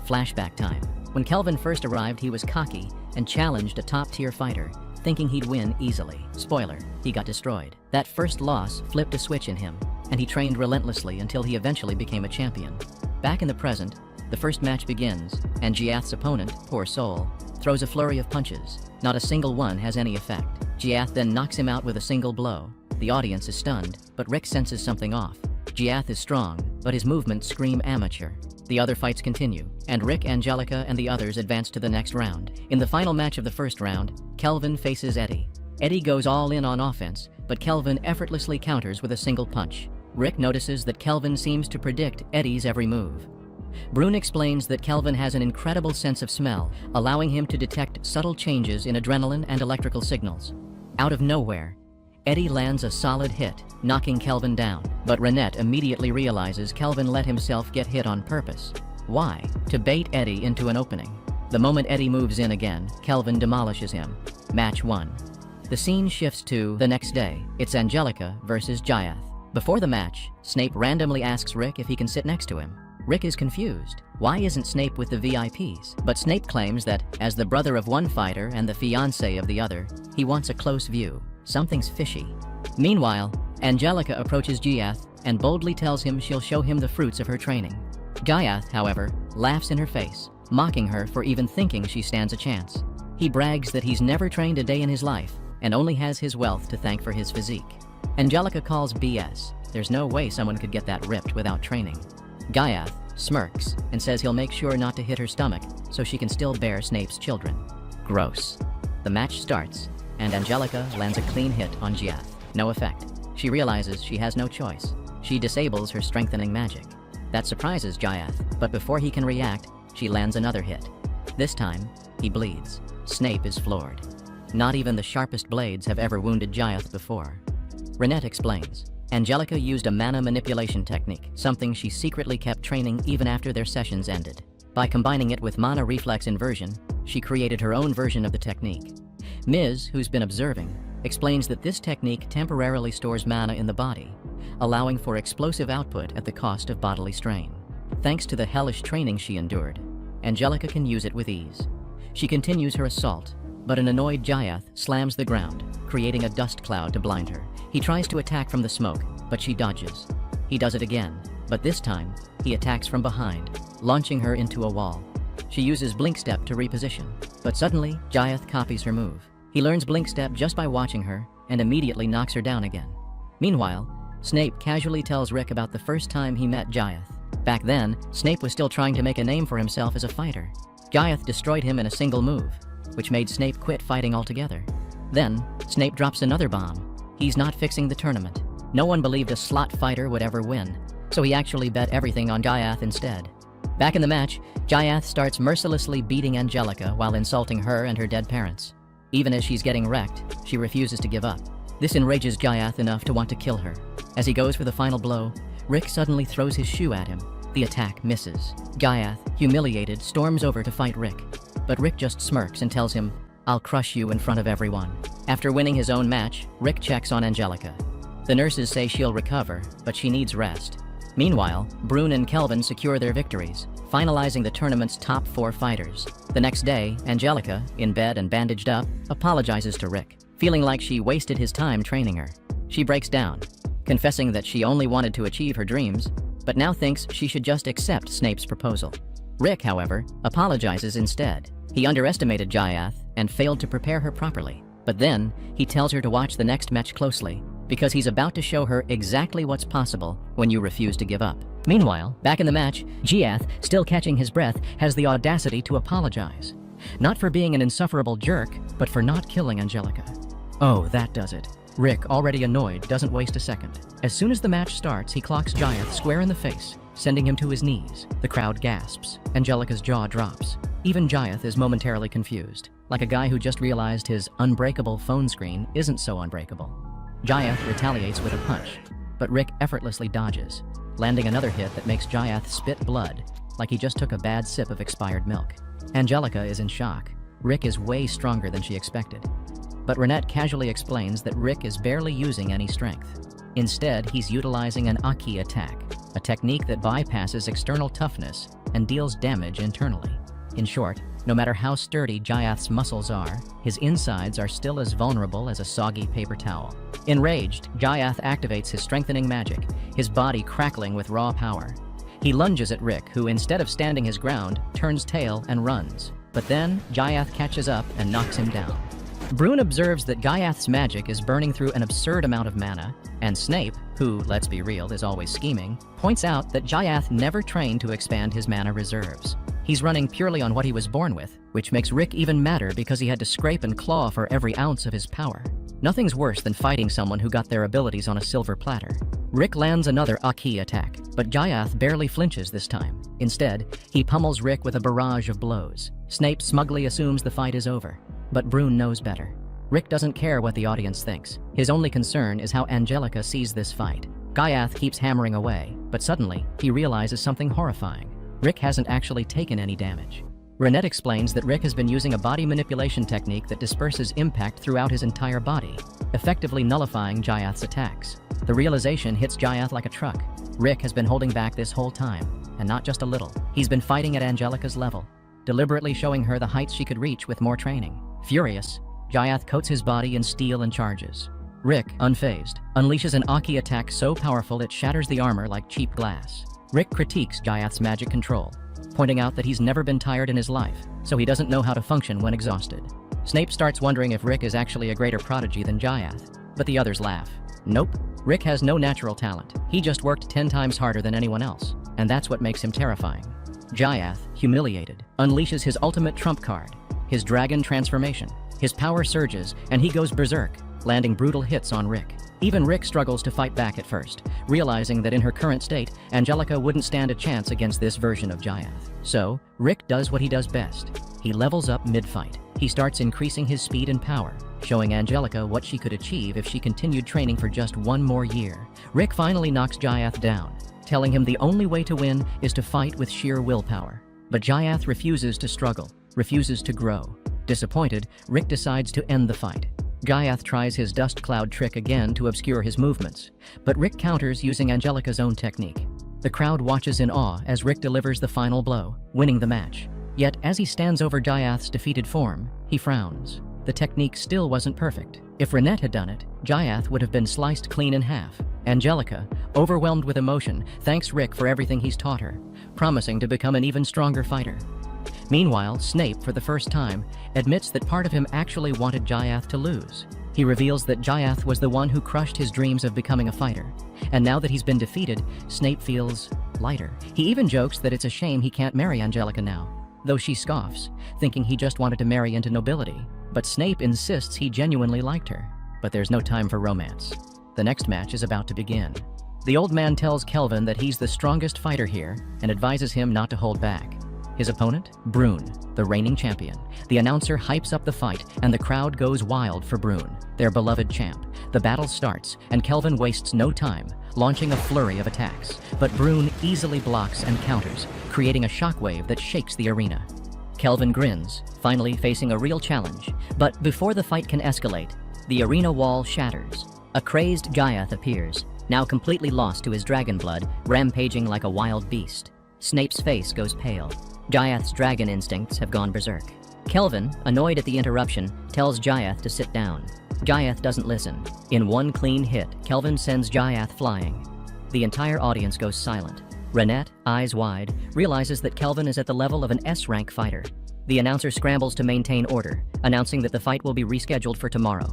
Speaker 1: Flashback time. When Kelvin first arrived, he was cocky and challenged a top-tier fighter, thinking he'd win easily. Spoiler, he got destroyed. That first loss flipped a switch in him, and he trained relentlessly until he eventually became a champion. Back in the present, the first match begins, and Jyath's opponent, poor soul, throws a flurry of punches. Not a single one has any effect. Jyath then knocks him out with a single blow. The audience is stunned, but Rick senses something off. Jyath is strong, but his movements scream amateur. The other fights continue, and Rick, Angelica, and the others advance to the next round. In the final match of the first round, Kelvin faces Eddie. Eddie goes all in on offense, but Kelvin effortlessly counters with a single punch. Rick notices that Kelvin seems to predict Eddie's every move. Brune explains that Kelvin has an incredible sense of smell, allowing him to detect subtle changes in adrenaline and electrical signals. Out of nowhere, Eddie lands a solid hit, knocking Kelvin down, but Renette immediately realizes Kelvin let himself get hit on purpose. Why? To bait Eddie into an opening. The moment Eddie moves in again, Kelvin demolishes him. Match 1. The scene shifts to the next day. It's Angelica versus Jyath. Before the match, Snape randomly asks Rick if he can sit next to him. Rick is confused. Why isn't Snape with the VIPs? But Snape claims that, as the brother of one fighter and the fiancé of the other, he wants a close view. Something's fishy. Meanwhile, Angelica approaches Jyath and boldly tells him she'll show him the fruits of her training. Jyath, however, laughs in her face, mocking her for even thinking she stands a chance. He brags that he's never trained a day in his life and only has his wealth to thank for his physique. Angelica calls BS. There's no way someone could get that ripped without training. Gaiath smirks and says he'll make sure not to hit her stomach so she can still bear Snape's children. Gross. The match starts, and Angelica lands a clean hit on Giath. No effect. She realizes she has no choice. She disables her strengthening magic. That surprises Giath, but before he can react, she lands another hit. This time, he bleeds. Snape is floored. Not even the sharpest blades have ever wounded Giath before. Renette explains. Angelica used a mana manipulation technique, something she secretly kept training even after their sessions ended. By combining it with mana reflex inversion, she created her own version of the technique. Ms., who's been observing, explains that this technique temporarily stores mana in the body, allowing for explosive output at the cost of bodily strain. Thanks to the hellish training she endured, Angelica can use it with ease. She continues her assault, but an annoyed Giath slams the ground, creating a dust cloud to blind her. He tries to attack from the smoke, but she dodges. He does it again, but this time, he attacks from behind, launching her into a wall. She uses Blink Step to reposition, but suddenly, Giath copies her move. He learns Blink Step just by watching her, and immediately knocks her down again. Meanwhile, Snape casually tells Rick about the first time he met Giath. Back then, Snape was still trying to make a name for himself as a fighter. Giath destroyed him in a single move, which made Snape quit fighting altogether. Then, Snape drops another bomb. He's not fixing the tournament. No one believed a slot fighter would ever win, so he actually bet everything on Giath instead. Back in the match, Giath starts mercilessly beating Angelica while insulting her and her dead parents. Even as she's getting wrecked, she refuses to give up. This enrages Giath enough to want to kill her. As he goes for the final blow, Rick suddenly throws his shoe at him. The attack misses. Giath, humiliated, storms over to fight Rick. But Rick just smirks and tells him, "I'll crush you in front of everyone." After winning his own match, Rick checks on Angelica. The nurses say she'll recover, but she needs rest. Meanwhile, Brune and Kelvin secure their victories, finalizing the tournament's top 4 fighters. The next day, Angelica, in bed and bandaged up, apologizes to Rick, feeling like she wasted his time training her. She breaks down, confessing that she only wanted to achieve her dreams, but now thinks she should just accept Snape's proposal. Rick, however, apologizes instead. He underestimated Giath and failed to prepare her properly. But then, he tells her to watch the next match closely, because he's about to show her exactly what's possible when you refuse to give up. Meanwhile, back in the match, Giath, still catching his breath, has the audacity to apologize. Not for being an insufferable jerk, but for not killing Angelica. Oh, that does it. Rick, already annoyed, doesn't waste a second. As soon as the match starts, he clocks Giath square in the face, sending him to his knees. The crowd gasps. Angelica's jaw drops. Even Giath is momentarily confused, like a guy who just realized his unbreakable phone screen isn't so unbreakable. Giath retaliates with a punch, but Rick effortlessly dodges, landing another hit that makes Giath spit blood, like he just took a bad sip of expired milk. Angelica is in shock. Rick is way stronger than she expected. But Renette casually explains that Rick is barely using any strength. Instead, he's utilizing an Aki attack, a technique that bypasses external toughness and deals damage internally. In short, no matter how sturdy Giath's muscles are, his insides are still as vulnerable as a soggy paper towel. Enraged, Giath activates his strengthening magic, his body crackling with raw power. He lunges at Rick, who instead of standing his ground, turns tail and runs. But then, Giath catches up and knocks him down. Brune observes that Giath's magic is burning through an absurd amount of mana, and Snape, who, let's be real, is always scheming, points out that Giath never trained to expand his mana reserves. He's running purely on what he was born with, which makes Rick even madder because he had to scrape and claw for every ounce of his power. Nothing's worse than fighting someone who got their abilities on a silver platter. Rick lands another Aki attack, but Giath barely flinches this time. Instead, he pummels Rick with a barrage of blows. Snape smugly assumes the fight is over, but Brune knows better. Rick doesn't care what the audience thinks. His only concern is how Angelica sees this fight. Giath keeps hammering away, but suddenly, he realizes something horrifying. Rick hasn't actually taken any damage. Renette explains that Rick has been using a body manipulation technique that disperses impact throughout his entire body, effectively nullifying Giath's attacks. The realization hits Giath like a truck. Rick has been holding back this whole time, and not just a little. He's been fighting at Angelica's level, deliberately showing her the heights she could reach with more training. Furious, Giath coats his body in steel and charges. Rick, unfazed, unleashes an Aki attack so powerful it shatters the armor like cheap glass. Rick critiques Giath's magic control, pointing out that he's never been tired in his life, so he doesn't know how to function when exhausted. Snape starts wondering if Rick is actually a greater prodigy than Giath, but the others laugh. Nope, Rick has no natural talent. He just worked 10 times harder than anyone else, and that's what makes him terrifying. Jayath, humiliated, unleashes his ultimate trump card, his dragon transformation. His power surges, and he goes berserk, landing brutal hits on Rick. Even Rick struggles to fight back at first, realizing that in her current state, Angelica wouldn't stand a chance against this version of Jayath. So, Rick does what he does best. He levels up mid-fight. He starts increasing his speed and power, showing Angelica what she could achieve if she continued training for just one more year. Rick finally knocks Jayath down, telling him the only way to win is to fight with sheer willpower. But Jayath refuses to struggle, refuses to grow. Disappointed, Rick decides to end the fight. Jayath tries his dust cloud trick again to obscure his movements, but Rick counters using Angelica's own technique. The crowd watches in awe as Rick delivers the final blow, winning the match. Yet, as he stands over Jayath's defeated form, he frowns. The technique still wasn't perfect. If Renette had done it, Jayath would have been sliced clean in half. Angelica, overwhelmed with emotion, thanks Rick for everything he's taught her, promising to become an even stronger fighter. Meanwhile, Snape, for the first time, admits that part of him actually wanted Jayath to lose. He reveals that Jayath was the one who crushed his dreams of becoming a fighter, and now that he's been defeated, Snape feels lighter. He even jokes that it's a shame he can't marry Angelica now, though she scoffs, thinking he just wanted to marry into nobility. But Snape insists he genuinely liked her. But there's no time for romance. The next match is about to begin. The old man tells Kelvin that he's the strongest fighter here and advises him not to hold back. His opponent? Brune, the reigning champion. The announcer hypes up the fight, and the crowd goes wild for Brune, their beloved champ. The battle starts, and Kelvin wastes no time, launching a flurry of attacks. But Brune easily blocks and counters, creating a shockwave that shakes the arena. Kelvin grins, finally facing a real challenge. But before the fight can escalate, the arena wall shatters. A crazed Jayath appears, now completely lost to his dragon blood, rampaging like a wild beast. Snape's face goes pale. Jayath's dragon instincts have gone berserk. Kelvin, annoyed at the interruption, tells Jayath to sit down. Jayath doesn't listen. In one clean hit, Kelvin sends Jayath flying. The entire audience goes silent. Renette, eyes wide, realizes that Kelvin is at the level of an S-rank fighter. The announcer scrambles to maintain order, announcing that the fight will be rescheduled for tomorrow.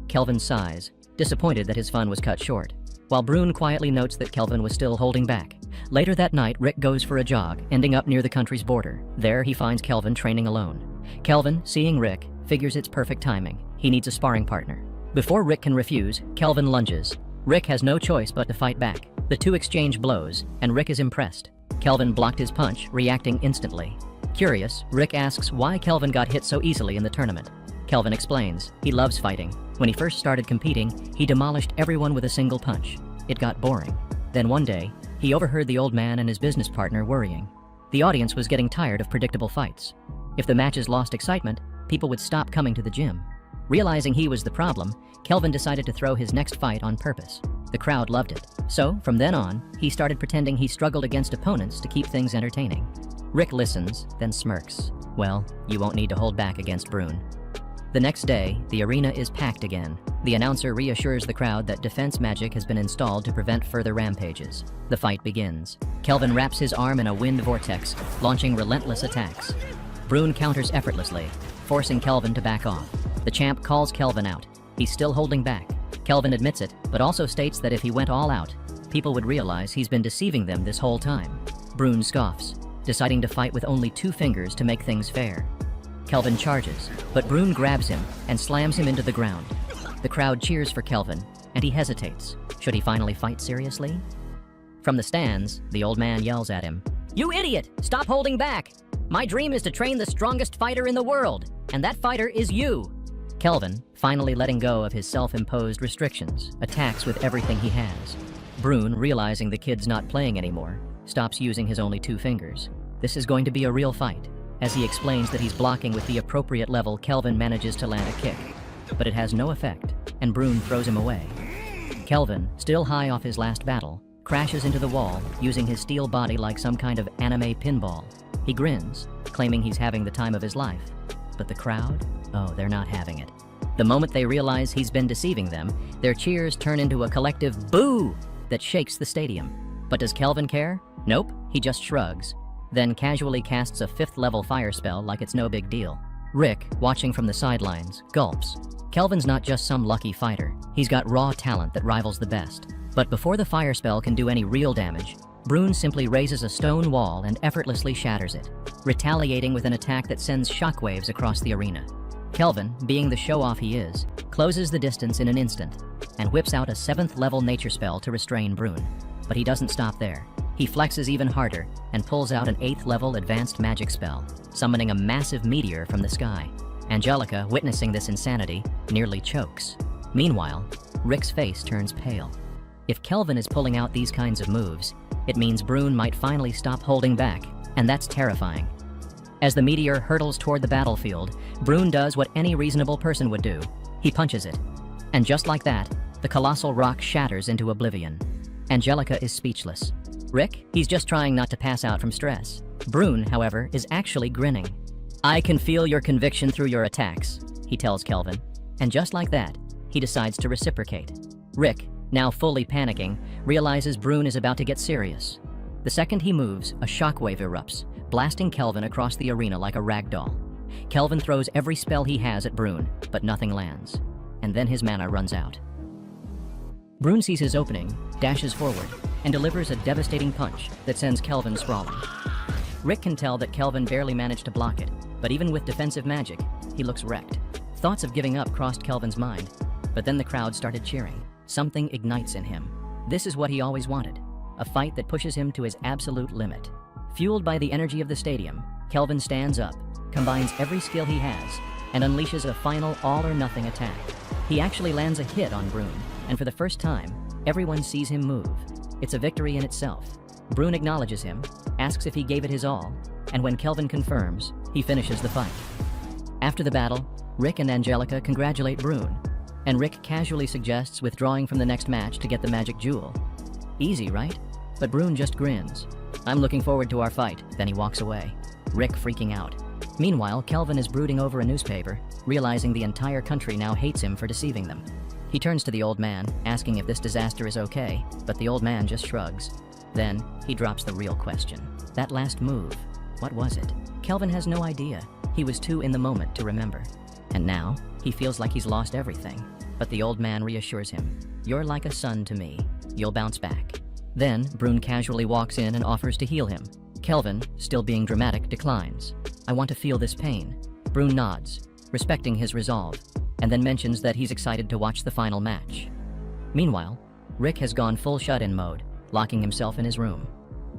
Speaker 1: Kelvin sighs, disappointed that his fun was cut short, while Brune quietly notes that Kelvin was still holding back. Later that night, Rick goes for a jog, ending up near the country's border. There, he finds Kelvin training alone. Kelvin, seeing Rick, figures it's perfect timing. He needs a sparring partner. Before Rick can refuse, Kelvin lunges. Rick has no choice but to fight back. The two exchange blows, and Rick is impressed. Kelvin blocked his punch, reacting instantly. Curious, Rick asks why Kelvin got hit so easily in the tournament. Kelvin explains, he loves fighting. When he first started competing, he demolished everyone with a single punch. It got boring. Then one day, he overheard the old man and his business partner worrying. The audience was getting tired of predictable fights. If the matches lost excitement, people would stop coming to the gym. Realizing he was the problem, Kelvin decided to throw his next fight on purpose. The crowd loved it. So, from then on, he started pretending he struggled against opponents to keep things entertaining. Rick listens, then smirks. Well, you won't need to hold back against Brune. The next day, the arena is packed again. The announcer reassures the crowd that defense magic has been installed to prevent further rampages. The fight begins. Kelvin wraps his arm in a wind vortex, launching relentless attacks. Brune counters effortlessly, forcing Kelvin to back off. The champ calls Kelvin out. He's still holding back. Kelvin admits it, but also states that if he went all out, people would realize he's been deceiving them this whole time. Brune scoffs, deciding to fight with only 2 fingers to make things fair. Kelvin charges, but Brune grabs him and slams him into the ground. The crowd cheers for Kelvin, and he hesitates. Should he finally fight seriously? From the stands, the old man yells at him, "You idiot! Stop holding back! My dream is to train the strongest fighter in the world, and that fighter is you!" Kelvin, finally letting go of his self-imposed restrictions, attacks with everything he has. Brune, realizing the kid's not playing anymore, stops using his only 2 fingers. This is going to be a real fight. As he explains that he's blocking with the appropriate level, Kelvin manages to land a kick. But it has no effect, and Brune throws him away. Kelvin, still high off his last battle, crashes into the wall, using his steel body like some kind of anime pinball. He grins, claiming he's having the time of his life. But the crowd? Oh, they're not having it. The moment they realize he's been deceiving them, their cheers turn into a collective boo that shakes the stadium. But does Kelvin care? Nope, he just shrugs, then casually casts a 5th level fire spell like it's no big deal. Rick, watching from the sidelines, gulps. Kelvin's not just some lucky fighter. He's got raw talent that rivals the best. But before the fire spell can do any real damage, Brune simply raises a stone wall and effortlessly shatters it, retaliating with an attack that sends shockwaves across the arena. Kelvin, being the show-off he is, closes the distance in an instant and whips out a 7th level nature spell to restrain Brune. But he doesn't stop there. He flexes even harder and pulls out an 8th level advanced magic spell, summoning a massive meteor from the sky. Angelica, witnessing this insanity, nearly chokes. Meanwhile, Rick's face turns pale. If Kelvin is pulling out these kinds of moves, it means Brune might finally stop holding back, and that's terrifying. As the meteor hurtles toward the battlefield, Brune does what any reasonable person would do. He punches it. And just like that, the colossal rock shatters into oblivion. Angelica is speechless. Rick, he's just trying not to pass out from stress. Brune, however, is actually grinning. "I can feel your conviction through your attacks," he tells Kelvin. And just like that, he decides to reciprocate. Rick, now fully panicking, realizes Brune is about to get serious. The second he moves, a shockwave erupts, blasting Kelvin across the arena like a rag doll. Kelvin throws every spell he has at Brune, but nothing lands. And then his mana runs out. Brune sees his opening, dashes forward, and delivers a devastating punch that sends Kelvin sprawling. Rick can tell that Kelvin barely managed to block it, but even with defensive magic, he looks wrecked. Thoughts of giving up crossed Kelvin's mind, but then the crowd started cheering. Something ignites in him. This is what he always wanted, a fight that pushes him to his absolute limit. Fueled by the energy of the stadium, Kelvin stands up, combines every skill he has, and unleashes a final all-or-nothing attack. He actually lands a hit on Brune, and for the first time, everyone sees him move. It's a victory in itself. Brune acknowledges him, asks if he gave it his all, and when Kelvin confirms, he finishes the fight. After the battle, Rick and Angelica congratulate Brune, and Rick casually suggests withdrawing from the next match to get the magic jewel. Easy, right? But Brune just grins. "I'm looking forward to our fight," then he walks away, Rick freaking out. Meanwhile, Kelvin is brooding over a newspaper, realizing the entire country now hates him for deceiving them. He turns to the old man, asking if this disaster is okay, but the old man just shrugs. Then, he drops the real question. That last move, what was it? Kelvin has no idea. He was too in the moment to remember. And now, he feels like he's lost everything. But the old man reassures him. "You're like a son to me. You'll bounce back." Then, Brune casually walks in and offers to heal him. Kelvin, still being dramatic, declines. "I want to feel this pain." Brune nods, respecting his resolve, and then mentions that he's excited to watch the final match. Meanwhile, Rick has gone full shut-in mode, locking himself in his room.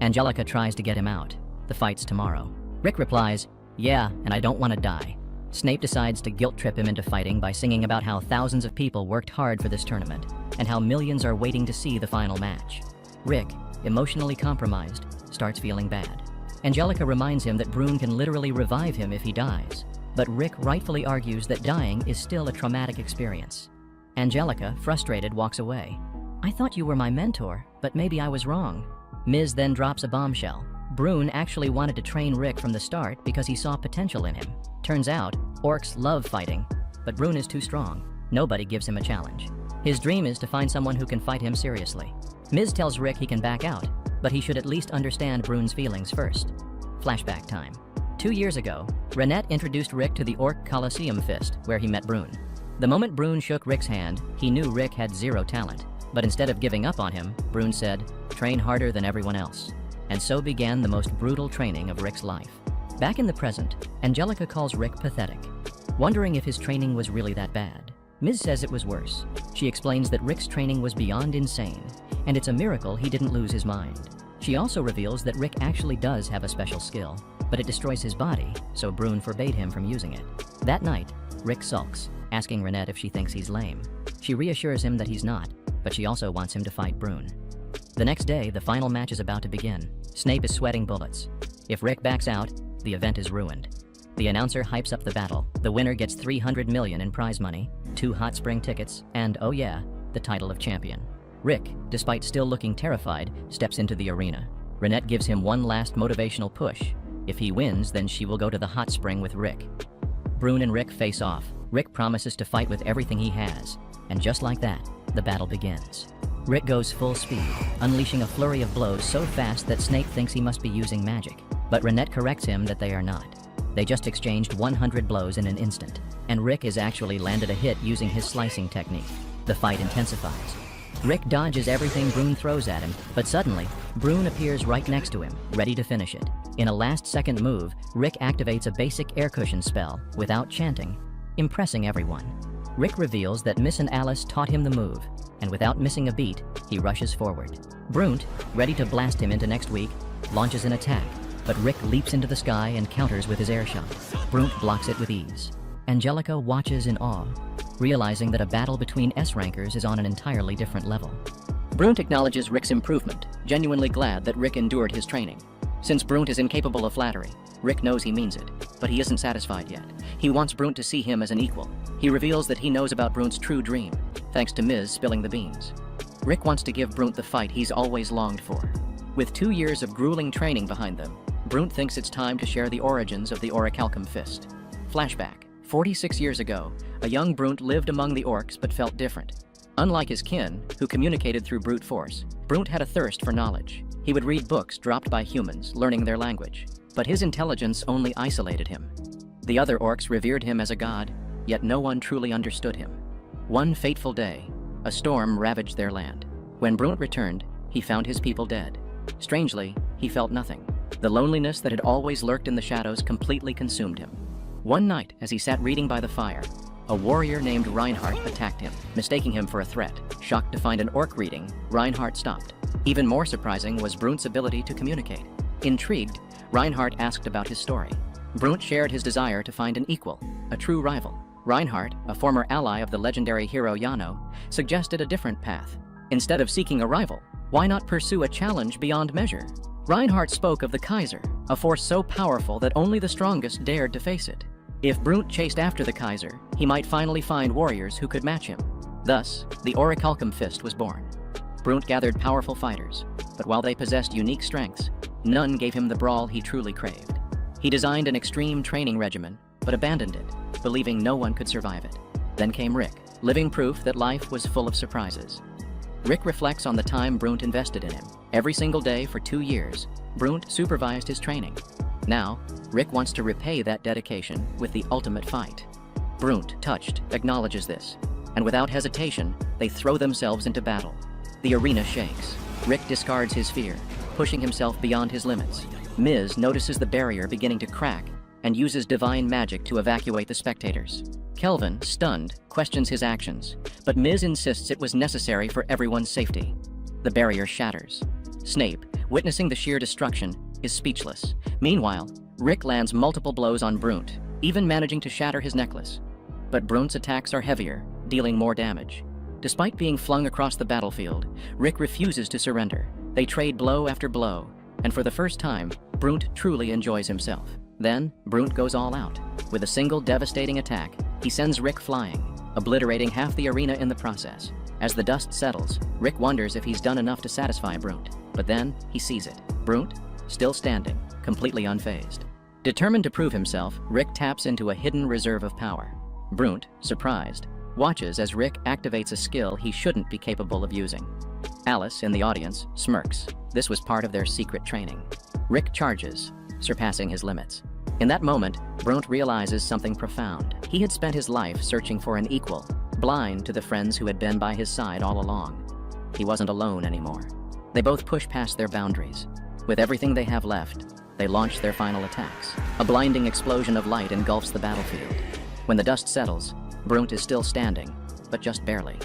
Speaker 1: Angelica tries to get him out. The fight's tomorrow. Rick replies, "Yeah, and I don't want to die." Snape decides to guilt-trip him into fighting by singing about how thousands of people worked hard for this tournament, and how millions are waiting to see the final match. Rick, emotionally compromised, starts feeling bad. Angelica reminds him that Brune can literally revive him if he dies, but Rick rightfully argues that dying is still a traumatic experience. Angelica, frustrated, walks away. "I thought you were my mentor, but maybe I was wrong." Ms. then drops a bombshell. Brune actually wanted to train Rick from the start because he saw potential in him. Turns out, orcs love fighting, but Brune is too strong. Nobody gives him a challenge. His dream is to find someone who can fight him seriously. Ms. tells Rick he can back out, but he should at least understand Brune's feelings first. Flashback time. 2 years ago, Renette introduced Rick to the Orc Coliseum Fist, where he met Brune. The moment Brune shook Rick's hand, he knew Rick had zero talent. But instead of giving up on him, Brune said, "Train harder than everyone else." And so began the most brutal training of Rick's life. Back in the present, Angelica calls Rick pathetic, wondering if his training was really that bad. Ms. says it was worse. She explains that Rick's training was beyond insane, and it's a miracle he didn't lose his mind. She also reveals that Rick actually does have a special skill, but it destroys his body, so Brune forbade him from using it. That night, Rick sulks, asking Renette if she thinks he's lame. She reassures him that he's not, but she also wants him to fight Brune. The next day, the final match is about to begin. Snape is sweating bullets. If Rick backs out, the event is ruined. The announcer hypes up the battle. The winner gets $300 million in prize money, 2 hot spring tickets, and, oh yeah, the title of champion. Rick, despite still looking terrified, steps into the arena. Renette gives him one last motivational push. If he wins, then she will go to the hot spring with Rick. Brune and Rick face off. Rick promises to fight with everything he has, and just like that, the battle begins. Rick goes full speed, unleashing a flurry of blows so fast that Snape thinks he must be using magic. But Renette corrects him that they are not. They just exchanged 100 blows in an instant. and Rick is actually landed a hit using his slicing technique. The fight intensifies. Rick dodges everything Brune throws at him, but suddenly, Brune appears right next to him, ready to finish it. In a last-second move, Rick activates a basic air cushion spell without chanting, impressing everyone. Rick reveals that Miss and Alice taught him the move, and without missing a beat, he rushes forward. Brune, ready to blast him into next week, launches an attack, but Rick leaps into the sky and counters with his air shot. Brune blocks it with ease. Angelica watches in awe, realizing that a battle between S-rankers is on an entirely different level. Brune acknowledges Rick's improvement, genuinely glad that Rick endured his training. Since Brune is incapable of flattery, Rick knows he means it, but he isn't satisfied yet. He wants Brune to see him as an equal. He reveals that he knows about Brune's true dream, thanks to Ms. spilling the beans. Rick wants to give Brune the fight he's always longed for. With 2 years of grueling training behind them, Brune thinks it's time to share the origins of the Orichalcum Fist. Flashback. 46 years ago, a young Brune lived among the orcs but felt different. Unlike his kin, who communicated through brute force, Brune had a thirst for knowledge. He would read books dropped by humans, learning their language. But his intelligence only isolated him. The other orcs revered him as a god, yet no one truly understood him. One fateful day, a storm ravaged their land. When Brune returned, he found his people dead. Strangely, he felt nothing. The loneliness that had always lurked in the shadows completely consumed him. One night, as he sat reading by the fire, a warrior named Reinhardt attacked him, mistaking him for a threat. Shocked to find an orc reading, Reinhardt stopped. Even more surprising was Brune's ability to communicate. Intrigued, Reinhardt asked about his story. Brune shared his desire to find an equal, a true rival. Reinhardt, a former ally of the legendary hero Yano, suggested a different path. Instead of seeking a rival, why not pursue a challenge beyond measure? Reinhardt spoke of the Kaiser, a force so powerful that only the strongest dared to face it. If Brune chased after the Kaiser, he might finally find warriors who could match him. Thus, the Orichalcum Fist was born. Brune gathered powerful fighters, but while they possessed unique strengths, none gave him the brawl he truly craved. He designed an extreme training regimen, but abandoned it, believing no one could survive it. Then came Rick, living proof that life was full of surprises. Rick reflects on the time Brune invested in him. Every single day for 2 years, Brune supervised his training. Now, Rick wants to repay that dedication with the ultimate fight. Brune, touched, acknowledges this, and without hesitation, they throw themselves into battle. The arena shakes. Rick discards his fear, pushing himself beyond his limits. Ms. notices the barrier beginning to crack and uses divine magic to evacuate the spectators. Kelvin, stunned, questions his actions, but Ms. insists it was necessary for everyone's safety. The barrier shatters. Snape, witnessing the sheer destruction, is speechless. Meanwhile, Rick lands multiple blows on Brune, even managing to shatter his necklace. But Brune's attacks are heavier, dealing more damage. Despite being flung across the battlefield, Rick refuses to surrender. They trade blow after blow, and for the first time, Brune truly enjoys himself. Then, Brune goes all out. With a single devastating attack, he sends Rick flying, obliterating half the arena in the process. As the dust settles, Rick wonders if he's done enough to satisfy Brune. But then, he sees it. Brune, still standing, completely unfazed. Determined to prove himself, Rick taps into a hidden reserve of power. Brune, surprised, watches as Rick activates a skill he shouldn't be capable of using. Alice, in the audience, smirks. This was part of their secret training. Rick charges, surpassing his limits. In that moment, Brune realizes something profound. He had spent his life searching for an equal, blind to the friends who had been by his side all along. He wasn't alone anymore. They both push past their boundaries. With everything they have left, they launch their final attacks. A blinding explosion of light engulfs the battlefield. When the dust settles, Brune is still standing, but just barely.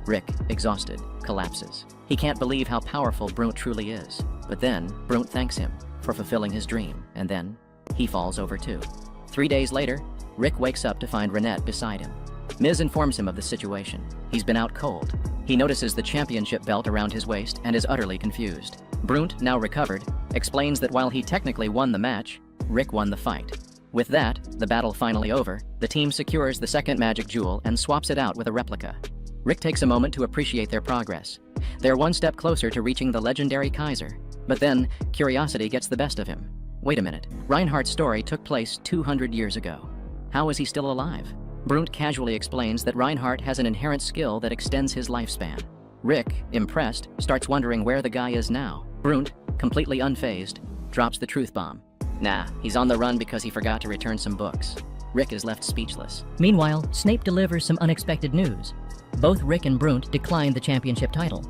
Speaker 1: Rick, exhausted, collapses. He can't believe how powerful Brune truly is. But then, Brune thanks him for fulfilling his dream, and then he falls over too. 3 days later, Rick wakes up to find Renette beside him. Ms. informs him of the situation. He's been out cold. He notices the championship belt around his waist and is utterly confused. Brune, now recovered, explains that while he technically won the match, Rick won the fight. With that, the battle finally over, the team secures the second magic jewel and swaps it out with a replica. Rick takes a moment to appreciate their progress. They're one step closer to reaching the legendary Kaiser. But then, curiosity gets the best of him. Wait a minute, Reinhardt's story took place 200 years ago. How is he still alive? Brune casually explains that Reinhardt has an inherent skill that extends his lifespan. Rick, impressed, starts wondering where the guy is now. Brune, completely unfazed, drops the truth bomb. Nah, he's on the run because he forgot to return some books. Rick is left speechless. Meanwhile, Snape delivers some unexpected news. Both Rick and Brunt declined the championship title.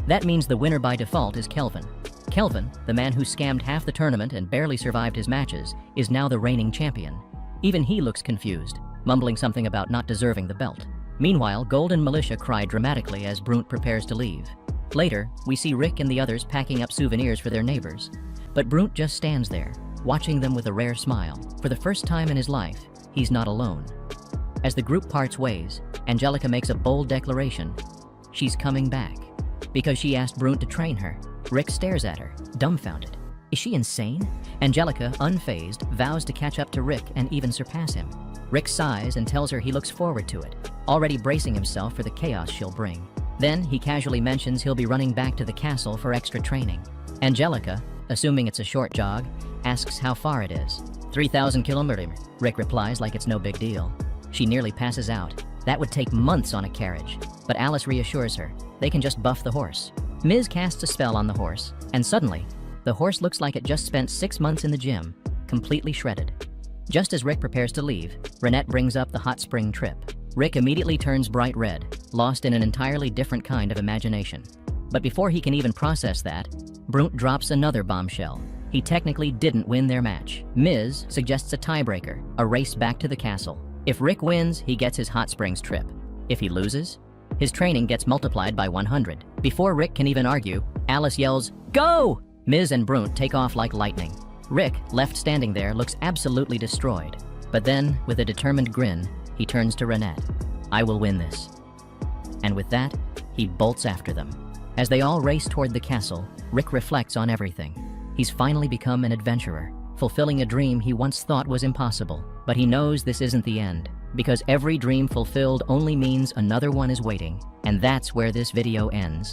Speaker 1: That means the winner by default is Kelvin. Kelvin, the man who scammed half the tournament and barely survived his matches, is now the reigning champion. Even he looks confused, mumbling something about not deserving the belt. Meanwhile, Gold and Militia cry dramatically as Brunt prepares to leave. Later, we see Rick and the others packing up souvenirs for their neighbors. But Brunt just stands there, watching them with a rare smile. For the first time in his life, he's not alone. As the group parts ways, Angelica makes a bold declaration. She's coming back. Because she asked Brunt to train her. Rick stares at her, dumbfounded. Is she insane? Angelica, unfazed, vows to catch up to Rick and even surpass him. Rick sighs and tells her he looks forward to it, already bracing himself for the chaos she'll bring. Then he casually mentions he'll be running back to the castle for extra training. Angelica, assuming it's a short jog, asks how far it is. 3,000 kilometers, Rick replies like it's no big deal. She nearly passes out. That would take months on a carriage, but Alice reassures her. They can just buff the horse. Ms. casts a spell on the horse, and suddenly, the horse looks like it just spent 6 months in the gym, completely shredded. Just as Rick prepares to leave, Renette brings up the hot spring trip. Rick immediately turns bright red, lost in an entirely different kind of imagination. But before he can even process that, Brunt drops another bombshell. He technically didn't win their match. Ms. suggests a tiebreaker, a race back to the castle. If Rick wins, he gets his hot springs trip. If he loses, his training gets multiplied by 100. Before Rick can even argue, Alice yells, "Go!" Ms. and Brunt take off like lightning. Rick, left standing there, looks absolutely destroyed. But then, with a determined grin, he turns to Renette. "I will win this." And with that, he bolts after them. As they all race toward the castle, Rick reflects on everything. He's finally become an adventurer, fulfilling a dream he once thought was impossible. But he knows this isn't the end, because every dream fulfilled only means another one is waiting. And that's where this video ends.